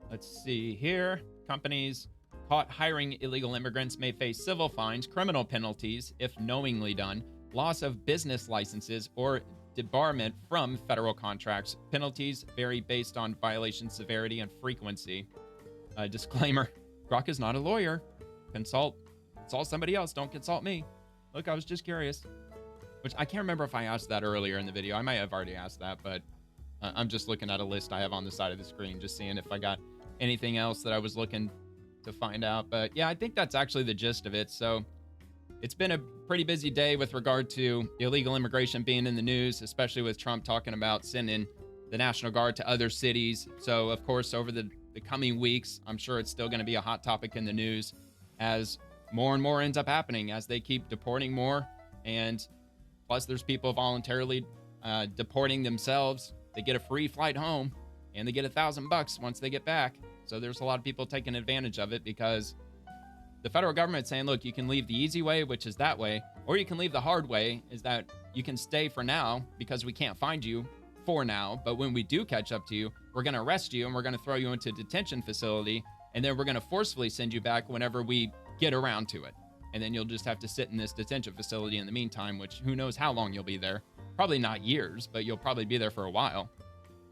Speaker 1: Let's see here. Companies caught hiring illegal immigrants may face civil fines, criminal penalties if knowingly done, loss of business licenses, or debarment from federal contracts. Penalties vary based on violation severity and frequency. Disclaimer, Grok is not a lawyer. Consult somebody else. Don't consult me. Look, I was just curious. Which I can't remember if I asked that earlier in the video. I might have already asked that, but I'm just looking at a list I have on the side of the screen, just seeing if I got anything else that I was looking to find out. But yeah, I think that's actually the gist of it. So it's been a pretty busy day with regard to illegal immigration being in the news, especially with Trump talking about sending the National Guard to other cities. So of course, over the coming weeks, I'm sure it's still going to be a hot topic in the news as more and more ends up happening, as they keep deporting more. And plus there's people voluntarily deporting themselves. They get a free flight home and they get $1,000 once they get back. So there's a lot of people taking advantage of it because the federal government's saying, look, you can leave the easy way, which is that way, or you can leave the hard way, is that you can stay for now because we can't find you for now. But when we do catch up to you, we're going to arrest you and we're going to throw you into a detention facility. And then we're going to forcefully send you back whenever we get around to it. And then you'll just have to sit in this detention facility in the meantime, which who knows how long you'll be there. Probably not years, but you'll probably be there for a while.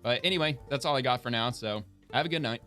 Speaker 1: But anyway, that's all I got for now. So have a good night.